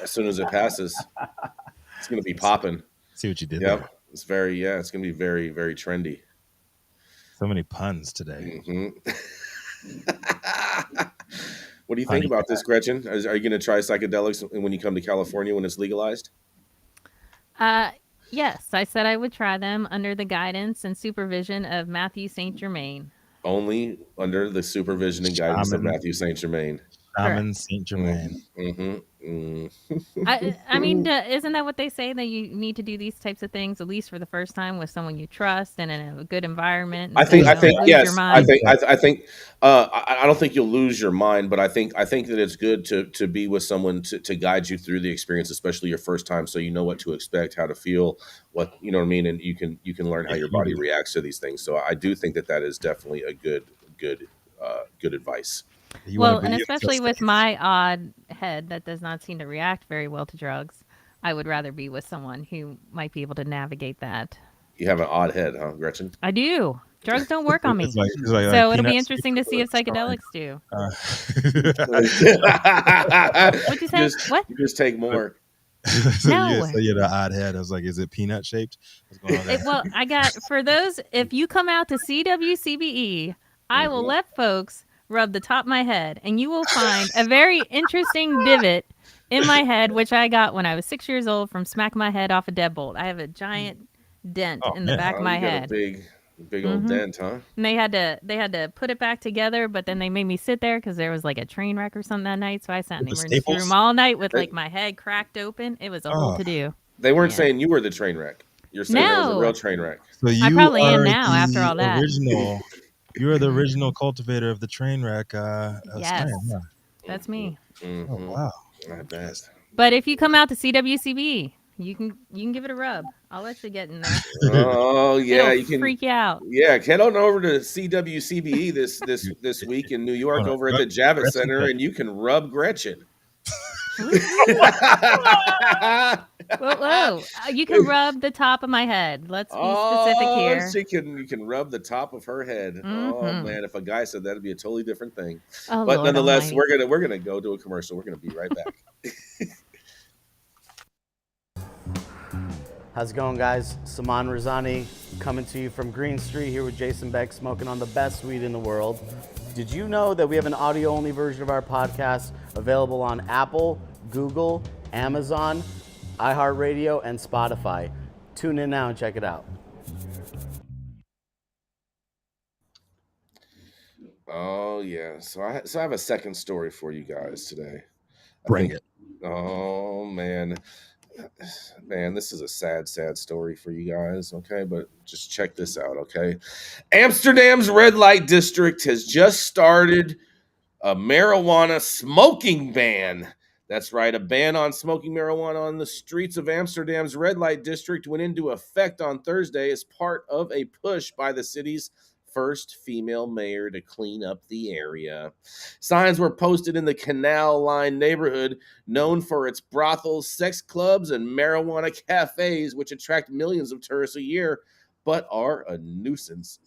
as soon as it passes. It's gonna be popping. See what you did there. It's it's gonna be very, very trendy. So many puns today. What do you think about this, Gretchen? Are you going to try psychedelics when you come to California when it's legalized? Yes, I said I would try them under the guidance and supervision of Matthew St. Germain. Only under the supervision and guidance of Matthew St. Germain. St. Germain. I mean, isn't that what they say, that you need to do these types of things at least for the first time with someone you trust and in a good environment? I think yes. I think I don't think you'll lose your mind, but I think that it's good to be with someone to guide you through the experience, especially your first time, so you know what to expect, how to feel, what you know what I mean, and you can learn how your body reacts to these things. So I do think that is definitely a good advice. Well, and especially with my odd head that does not seem to react very well to drugs, I would rather be with someone who might be able to navigate that. You have an odd head, huh, Gretchen? I do. Drugs don't work on me. So it'll be interesting to see if psychedelics do. What'd you say? What? You just take more. No. So you had an odd head. I was like, is it peanut shaped? What's going on there? Well, I got, for those, if you come out to CWCBE, I will let folks rub the top of my head, and you will find a very interesting divot in my head, which I got when I was 6 years old from smacking my head off a deadbolt. I have a giant dent in the back of my head. A big old dent, huh? And they had to put it back together, but then they made me sit there because there was like a train wreck or something that night. So I sat in the emergency room all night with like my head cracked open. It was a whole to do. They weren't saying you were the train wreck. You're saying it was a real train wreck. So I probably am now after all that. You are the original cultivator of the train wreck. Yes, strain, huh? That's me. Oh wow, not bad. But if you come out to CWCB, you can give it a rub. I'll let you get in there. Oh yeah, you can freak you out. Yeah, head on over to CWCBE this week in New York over at the Javits Center, and you can rub Gretchen. Whoa! You can rub the top of my head. Let's be specific here. You can rub the top of her head. Oh man, if a guy said that, it'd be a totally different thing. Oh, but Lord nonetheless, Almighty. we're gonna go to a commercial. We're gonna be right back. How's it going, guys? Saman Razani coming to you from Green Street here with Jason Beck, smoking on the best weed in the world. Did you know that we have an audio-only version of our podcast available on Apple, Google, Amazon, iHeartRadio, and Spotify? Tune in now and check it out. Oh yeah, so I have a second story for you guys today. Bring it. Oh man, this is a sad story for you guys. Okay, but just check this out. Okay, Amsterdam's red light district has just started a marijuana smoking ban. That's right, a ban on smoking marijuana on the streets of Amsterdam's red light district went into effect on Thursday as part of a push by the city's first female mayor to clean up the area. Signs were posted in the Canal Line neighborhood, known for its brothels, sex clubs, and marijuana cafes, which attract millions of tourists a year, but are a nuisance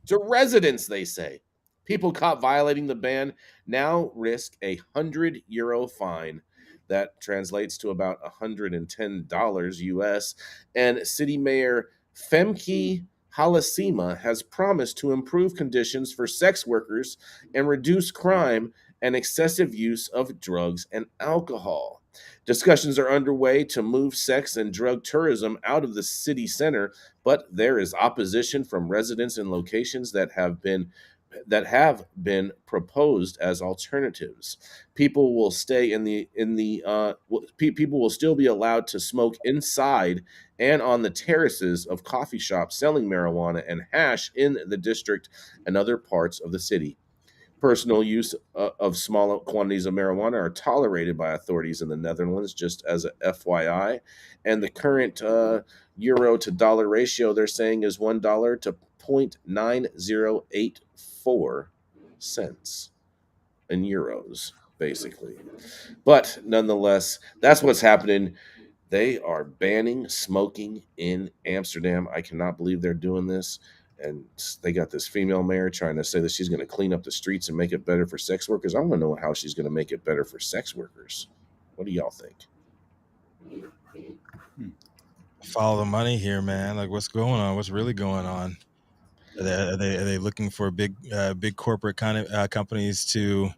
to residents, they say. People caught violating the ban now risk a €100 fine. That translates to about $110 US. And City Mayor Femke Halasima has promised to improve conditions for sex workers and reduce crime and excessive use of drugs and alcohol. Discussions are underway to move sex and drug tourism out of the city center, but there is opposition from residents in locations that have been proposed as alternatives. People will stay people will still be allowed to smoke inside and on the terraces of coffee shops selling marijuana and hash in the district and other parts of the city. Personal use of small quantities of marijuana are tolerated by authorities in the Netherlands, just as a FYI. And the current euro to dollar ratio they're saying is $1 to 0.9084 cents in euros, basically. But nonetheless, that's what's happening. They are banning smoking in Amsterdam. I cannot believe they're doing this. And they got this female mayor trying to say that she's going to clean up the streets and make it better for sex workers. I want to know how she's going to make it better for sex workers. What do y'all think? Follow the money here, man. Like, what's going on? What's really going on? Are they looking for big corporate kind of companies to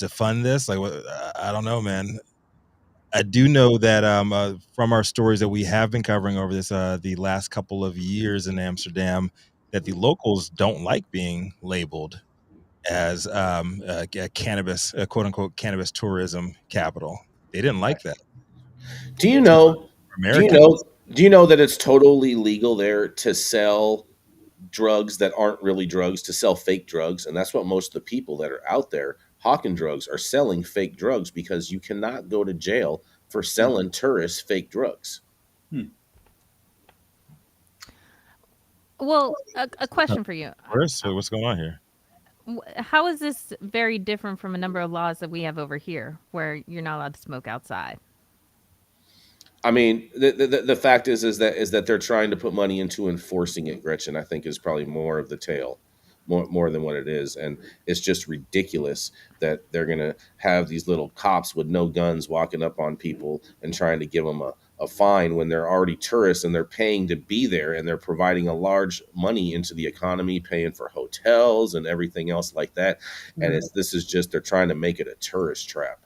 fund this? Like, what? I don't know, man. I do know that from our stories that we have been covering over this the last couple of years in Amsterdam, that the locals don't like being labeled as a cannabis, quote unquote, cannabis tourism capital. They didn't like that. Do you know? Americans. Do you know that it's totally legal there to sell drugs that aren't really drugs, to sell fake drugs? And that's what most of the people that are out there hawking drugs are selling, fake drugs, because you cannot go to jail for selling tourists fake drugs. Well, a question for you. So what's going on here? How is this very different from a number of laws that we have over here where you're not allowed to smoke outside? I mean, the fact is that they're trying to put money into enforcing it, Gretchen, I think is probably more of the tale, more than what it is. And it's just ridiculous that they're going to have these little cops with no guns walking up on people and trying to give them a fine when they're already tourists and they're paying to be there, and they're providing a large money into the economy, paying for hotels and everything else like that. And this is just, they're trying to make it a tourist trap.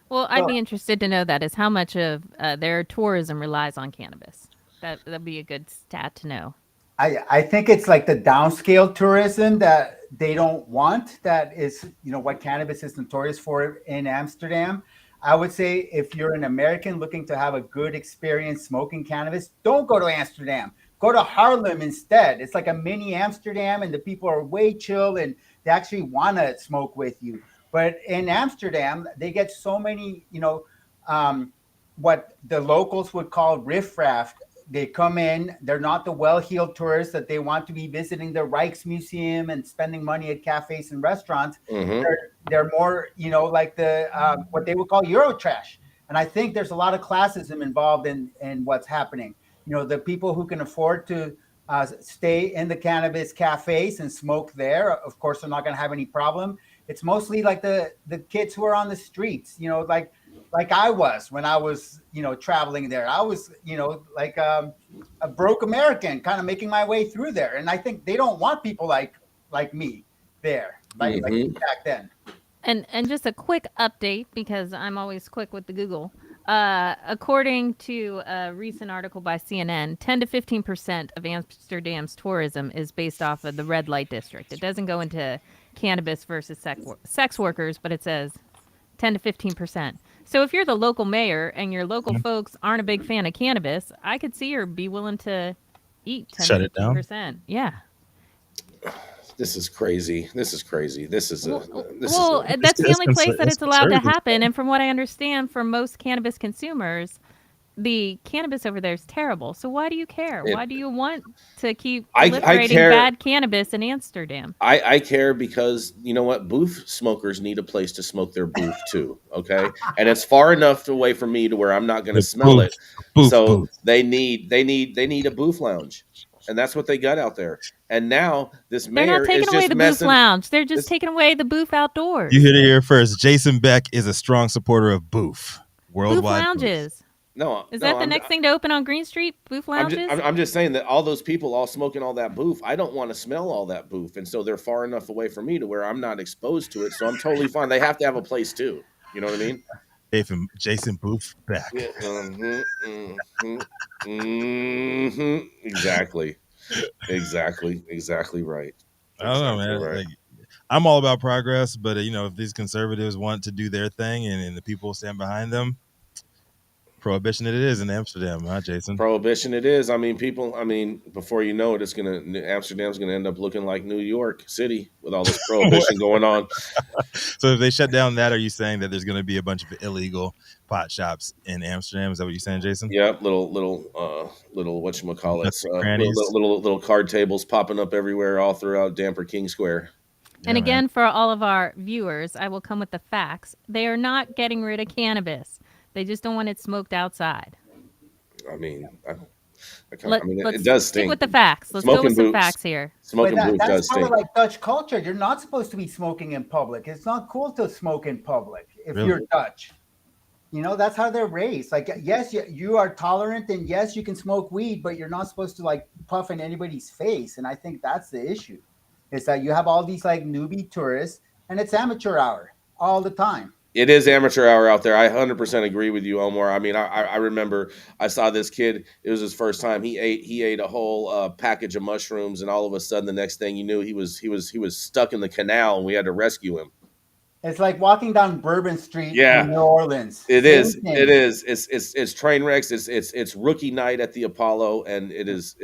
Well, I'd be interested to know that is how much of their tourism relies on cannabis. That'd be a good stat to know. I think it's like the downscale tourism that they don't want. That is, what cannabis is notorious for in Amsterdam. I would say if you're an American looking to have a good experience smoking cannabis, don't go to Amsterdam. Go to Harlem instead. It's like a mini Amsterdam, and the people are way chill and they actually want to smoke with you. But in Amsterdam, they get so many, what the locals would call riffraff. They come in, they're not the well-heeled tourists that they want to be visiting the Rijksmuseum and spending money at cafes and restaurants. They're more, like the what they would call Eurotrash. And I think there's a lot of classism involved in what's happening. The people who can afford to stay in the cannabis cafes and smoke there, of course, they're not going to have any problem. It's mostly like the kids who are on the streets, like I was when I was, traveling there. I was, like a broke American kind of making my way through there. And I think they don't want people like me there, like back then. And just a quick update, because I'm always quick with the Google. According to a recent article by CNN, 10 to 15% of Amsterdam's tourism is based off of the red light district. It doesn't go into cannabis versus sex workers, but it says 10 to 15%. So if you're the local mayor and your local folks aren't a big fan of cannabis, I could see her be willing to eat 10 Shut to it down. 15%. Yeah. This is crazy. This is crazy. That's the only place that it's allowed to happen. And from what I understand, for most cannabis consumers, the cannabis over there is terrible. So why do you care? Why do you want to keep proliferating bad cannabis in Amsterdam? I care because, you know what? Booth smokers need a place to smoke their booth too, okay? And it's far enough away from me to where I'm not going to smell it. So they need a booth lounge. And that's what they got out there. And now this mayor is just They're not taking away the booth lounge. They're just taking away the booth outdoors. You heard it here first. Jason Beck is a strong supporter of booth. Worldwide booth lounges. Is that the next thing to open on Green Street? Booth lounges? I'm just saying that all those people all smoking all that booth, I don't want to smell all that booth. And so they're far enough away from me to where I'm not exposed to it. So I'm totally fine. They have to have a place too. You know what I mean? Jason Booth Beck. Yeah, exactly right. I don't know, man. Right. Like, I'm all about progress, but if these conservatives want to do their thing and the people stand behind them, prohibition it is in Amsterdam, huh, Jason? Prohibition it is. I mean, before you know it, Amsterdam's gonna end up looking like New York City with all this prohibition going on. So if they shut down that, are you saying that there's going to be a bunch of illegal pot shops in Amsterdam? Is that what you're saying, Jason? Yep, little whatchamacallits, Crannies. little card tables popping up everywhere all throughout Damper King Square. And Yeah, again, man. for all of our viewers, I will come with the facts. They are not getting rid of cannabis. They just don't want it smoked outside. I mean, Let's it does stick stink. with the facts. Let's go with some facts here. Smoking boots that's does kind of stink. like Dutch culture. You're not supposed to be smoking in public. It's not cool to smoke in public if Really? you're Dutch. That's how they're raised. Like, yes, you are tolerant, and yes, you can smoke weed, but you're not supposed to like puff in anybody's face. And I think that's the issue, is that you have all these like newbie tourists, and it's amateur hour all the time. It is amateur hour out there. I 100% agree with you, Omar. I mean, I remember I saw this kid. It was his first time. He ate a whole package of mushrooms, and all of a sudden, the next thing you knew, he was stuck in the canal, and we had to rescue him. It's like walking down Bourbon Street Yeah. in New Orleans. It Same is. thing. It is. It's train wrecks. It's rookie night at the Apollo, and it is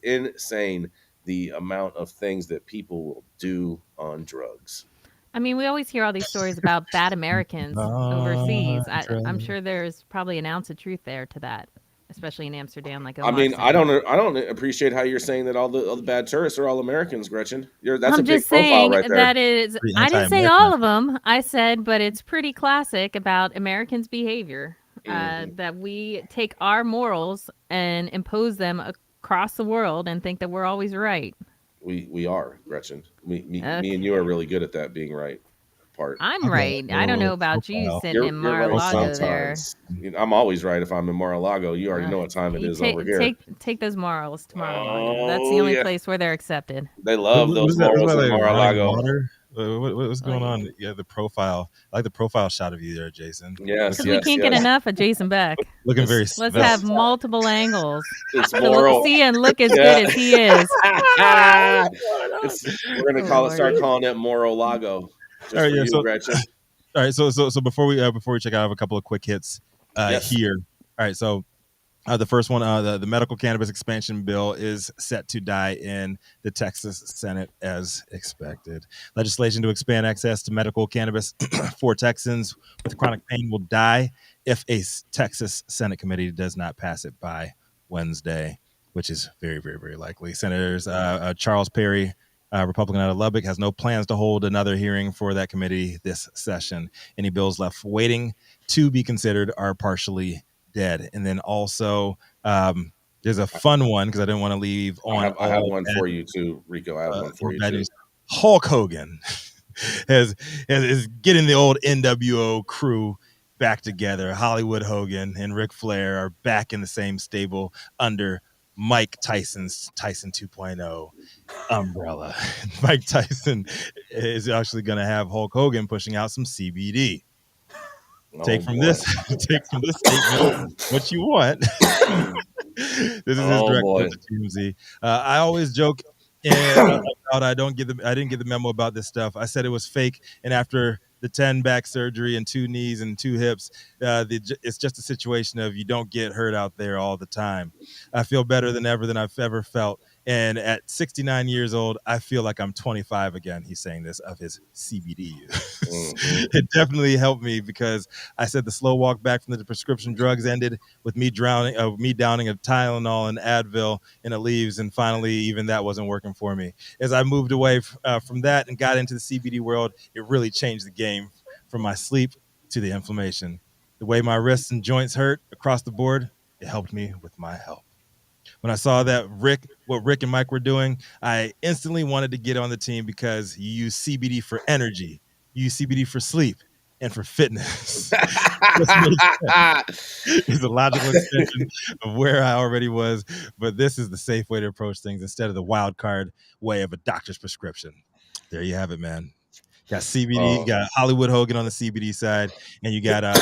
insane the amount of things that people will do on drugs. I mean, we always hear all these stories about bad Americans overseas. I'm sure there's probably an ounce of truth there to that, especially in Amsterdam. Like I mean, I don't appreciate how you're saying that all the bad tourists are all Americans, Gretchen. That's I'm a big just profile saying right there. that is. Pretty I didn't say anti-American. all of them. I said, but it's pretty classic about Americans' behavior that we take our morals and impose them across the world and think that we're always right. We are, Gretchen. Me and you are really good at that being right part. I'm right. I don't know about you Profile. sitting in You're right Mar-a-Lago there. sometimes. I'm always right if I'm in Mar-a-Lago. You already know what time it You is over here. Take those morals to Mar-a-Lago. That's the only place where they're accepted. They love those morals in Mar-a-Lago. What's going on? Yeah, the profile. I like the profile shot of you there, Jason. Yes, Because we can't get enough of Jason Beck. Looking very. Let's have multiple angles. It's So moral. see and look as good as he is. We're gonna start calling it Mar-a-Lago. Just All right, for yeah, you, so- Gretchen. All right, so before we check out, I have a couple of quick hits Yes. here. All right, so the first one, the medical cannabis expansion bill is set to die in the Texas Senate as expected. Legislation to expand access to medical cannabis for Texans with chronic pain will die if a Texas Senate committee does not pass it by Wednesday, which is very, very, very likely. Senators Charles Perry, Republican out of Lubbock, has no plans to hold another hearing for that committee this session. Any bills left waiting to be considered are partially dead. And then also there's a fun one because I didn't want to leave on. I have one for you too, Rico. I have one for you too. Hulk Hogan is getting the old NWO crew back together. Hollywood Hogan and Ric Flair are back in the same stable under Mike Tyson's Tyson 2.0 umbrella. Mike Tyson is actually going to have Hulk Hogan pushing out some CBD. Take from this statement what you want. This is his direct quote to TMZ. I always joke about I didn't get the memo about this stuff. I said it was fake, and after the 10 back surgery and 2 knees and 2 hips, it's just a situation of you don't get hurt out there all the time. I feel better than I've ever felt. And at 69 years old, I feel like I'm 25 again. He's saying this of his CBD use. It definitely helped me because I said the slow walk back from the prescription drugs ended with me downing a Tylenol and Advil and it leaves. And finally, even that wasn't working for me. As I moved away from that and got into the CBD world, it really changed the game from my sleep to the inflammation. The way my wrists and joints hurt across the board, it helped me with my health. When I saw what Rick and Mike were doing, I instantly wanted to get on the team because you use CBD for energy, you use CBD for sleep, and for fitness. It's a logical extension of where I already was, but this is the safe way to approach things instead of the wild card way of a doctor's prescription. There you have it, man. Got CBD, you got Hollywood Hogan on the CBD side, and you got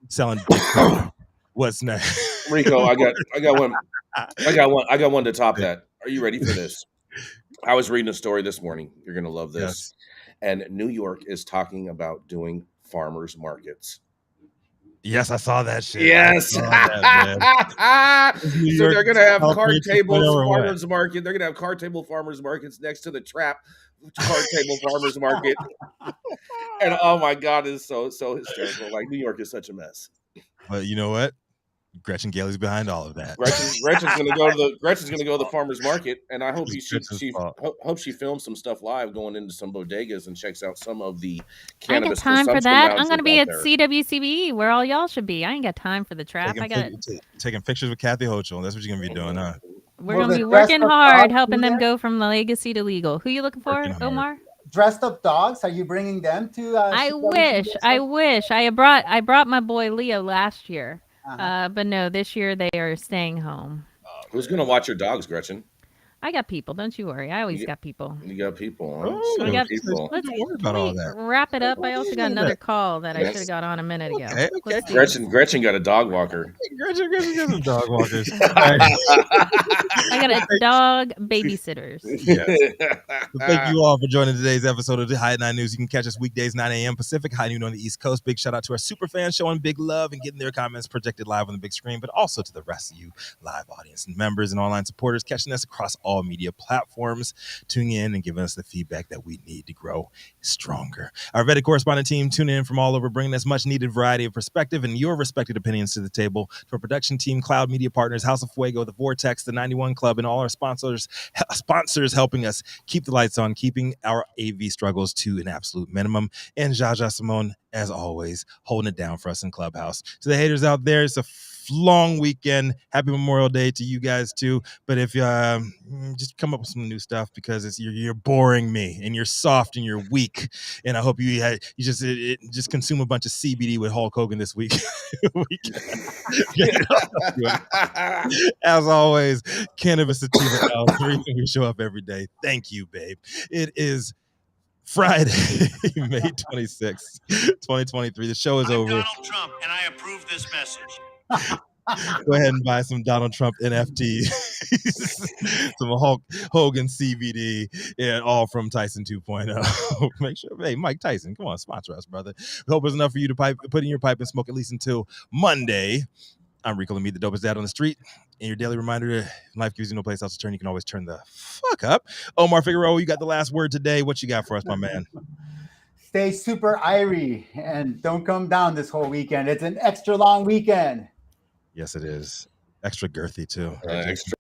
selling dick. What's next? Rico, I got one to top that. Are you ready for this? I was reading a story this morning. You're gonna love this. Yes. And New York is talking about doing farmers markets. Yes, I saw that shit. Yes. I saw that, man. So they're gonna have card California tables 2.0 or what? farmers market. They're gonna have card table farmers markets next to the trap card table farmers market. And oh my God, it's so hysterical. Like New York is such a mess. But you know what? Gretchen Gailey's behind all of that. Gretchen's gonna go to the farmers market, and I hope hope she films some stuff live, going into some bodegas and checks out some of the I ain't got cannabis. time for that. I'm gonna be out at there. CWCB where all y'all should be. I ain't got time for the trap. Taking pictures with Kathy Hochul. That's what you're gonna be doing, huh? We're gonna be working hard, helping them go from legacy to legal. Who you looking for, Omar? Dressed up dogs? Are you bringing them to? I wish. I brought my boy Leo last year. But no, this year they are staying home. Who's gonna watch your dogs, Gretchen? I got people. Don't you worry. I always got people. You got people. Huh? Oh, We got people. Let's Don't worry about all that. wrap it up. I also got another call that I should have got on a minute ago. Okay. Let's do this. Gretchen got a dog walker. Gretchen got some dog walkers. I got a dog babysitters. Yes. So thank you all for joining today's episode of the High 9 News. You can catch us weekdays 9 a.m. Pacific, high noon on the East Coast. Big shout out to our super fans showing big love and getting their comments projected live on the big screen, but also to the rest of you live audience and members and online supporters catching us across all media platforms, tuning in and giving us the feedback that we need to grow stronger. Our vetted correspondent team tuning in from all over, bringing us much needed variety of perspective and your respected opinions to the table. To our production team, Cloud Media Partners, House of Fuego, The Vortex, The 91 Club, and all our sponsors helping us keep the lights on, keeping our AV struggles to an absolute minimum. And Jaja Simone, as always, holding it down for us in Clubhouse. To the haters out there, it's a long weekend. Happy Memorial Day to you guys too. But if just come up with some new stuff, because you're boring me and you're soft and you're weak. And I hope you just consume a bunch of CBD with Hulk Hogan this week. As always, Cannabis Sativa L, the reason we show up every day. Thank you, babe. It is Friday, May 26th, 2023. The show is over. Donald Trump, and I approve this message. Go ahead and buy some Donald Trump NFTs, some Hulk Hogan CBD, and all from Tyson 2.0. Make sure, hey, Mike Tyson, come on, sponsor us, brother. We hope it's enough for you to put in your pipe and smoke at least until Monday. I'm Rico Lamitte, the dopest dad on the street. And your daily reminder, life gives you no place else to turn. You can always turn the fuck up. Omar Figueroa, you got the last word today. What you got for us, my man? Stay super irie and don't come down this whole weekend. It's an extra long weekend. Yes, it is. Extra girthy, too. Extra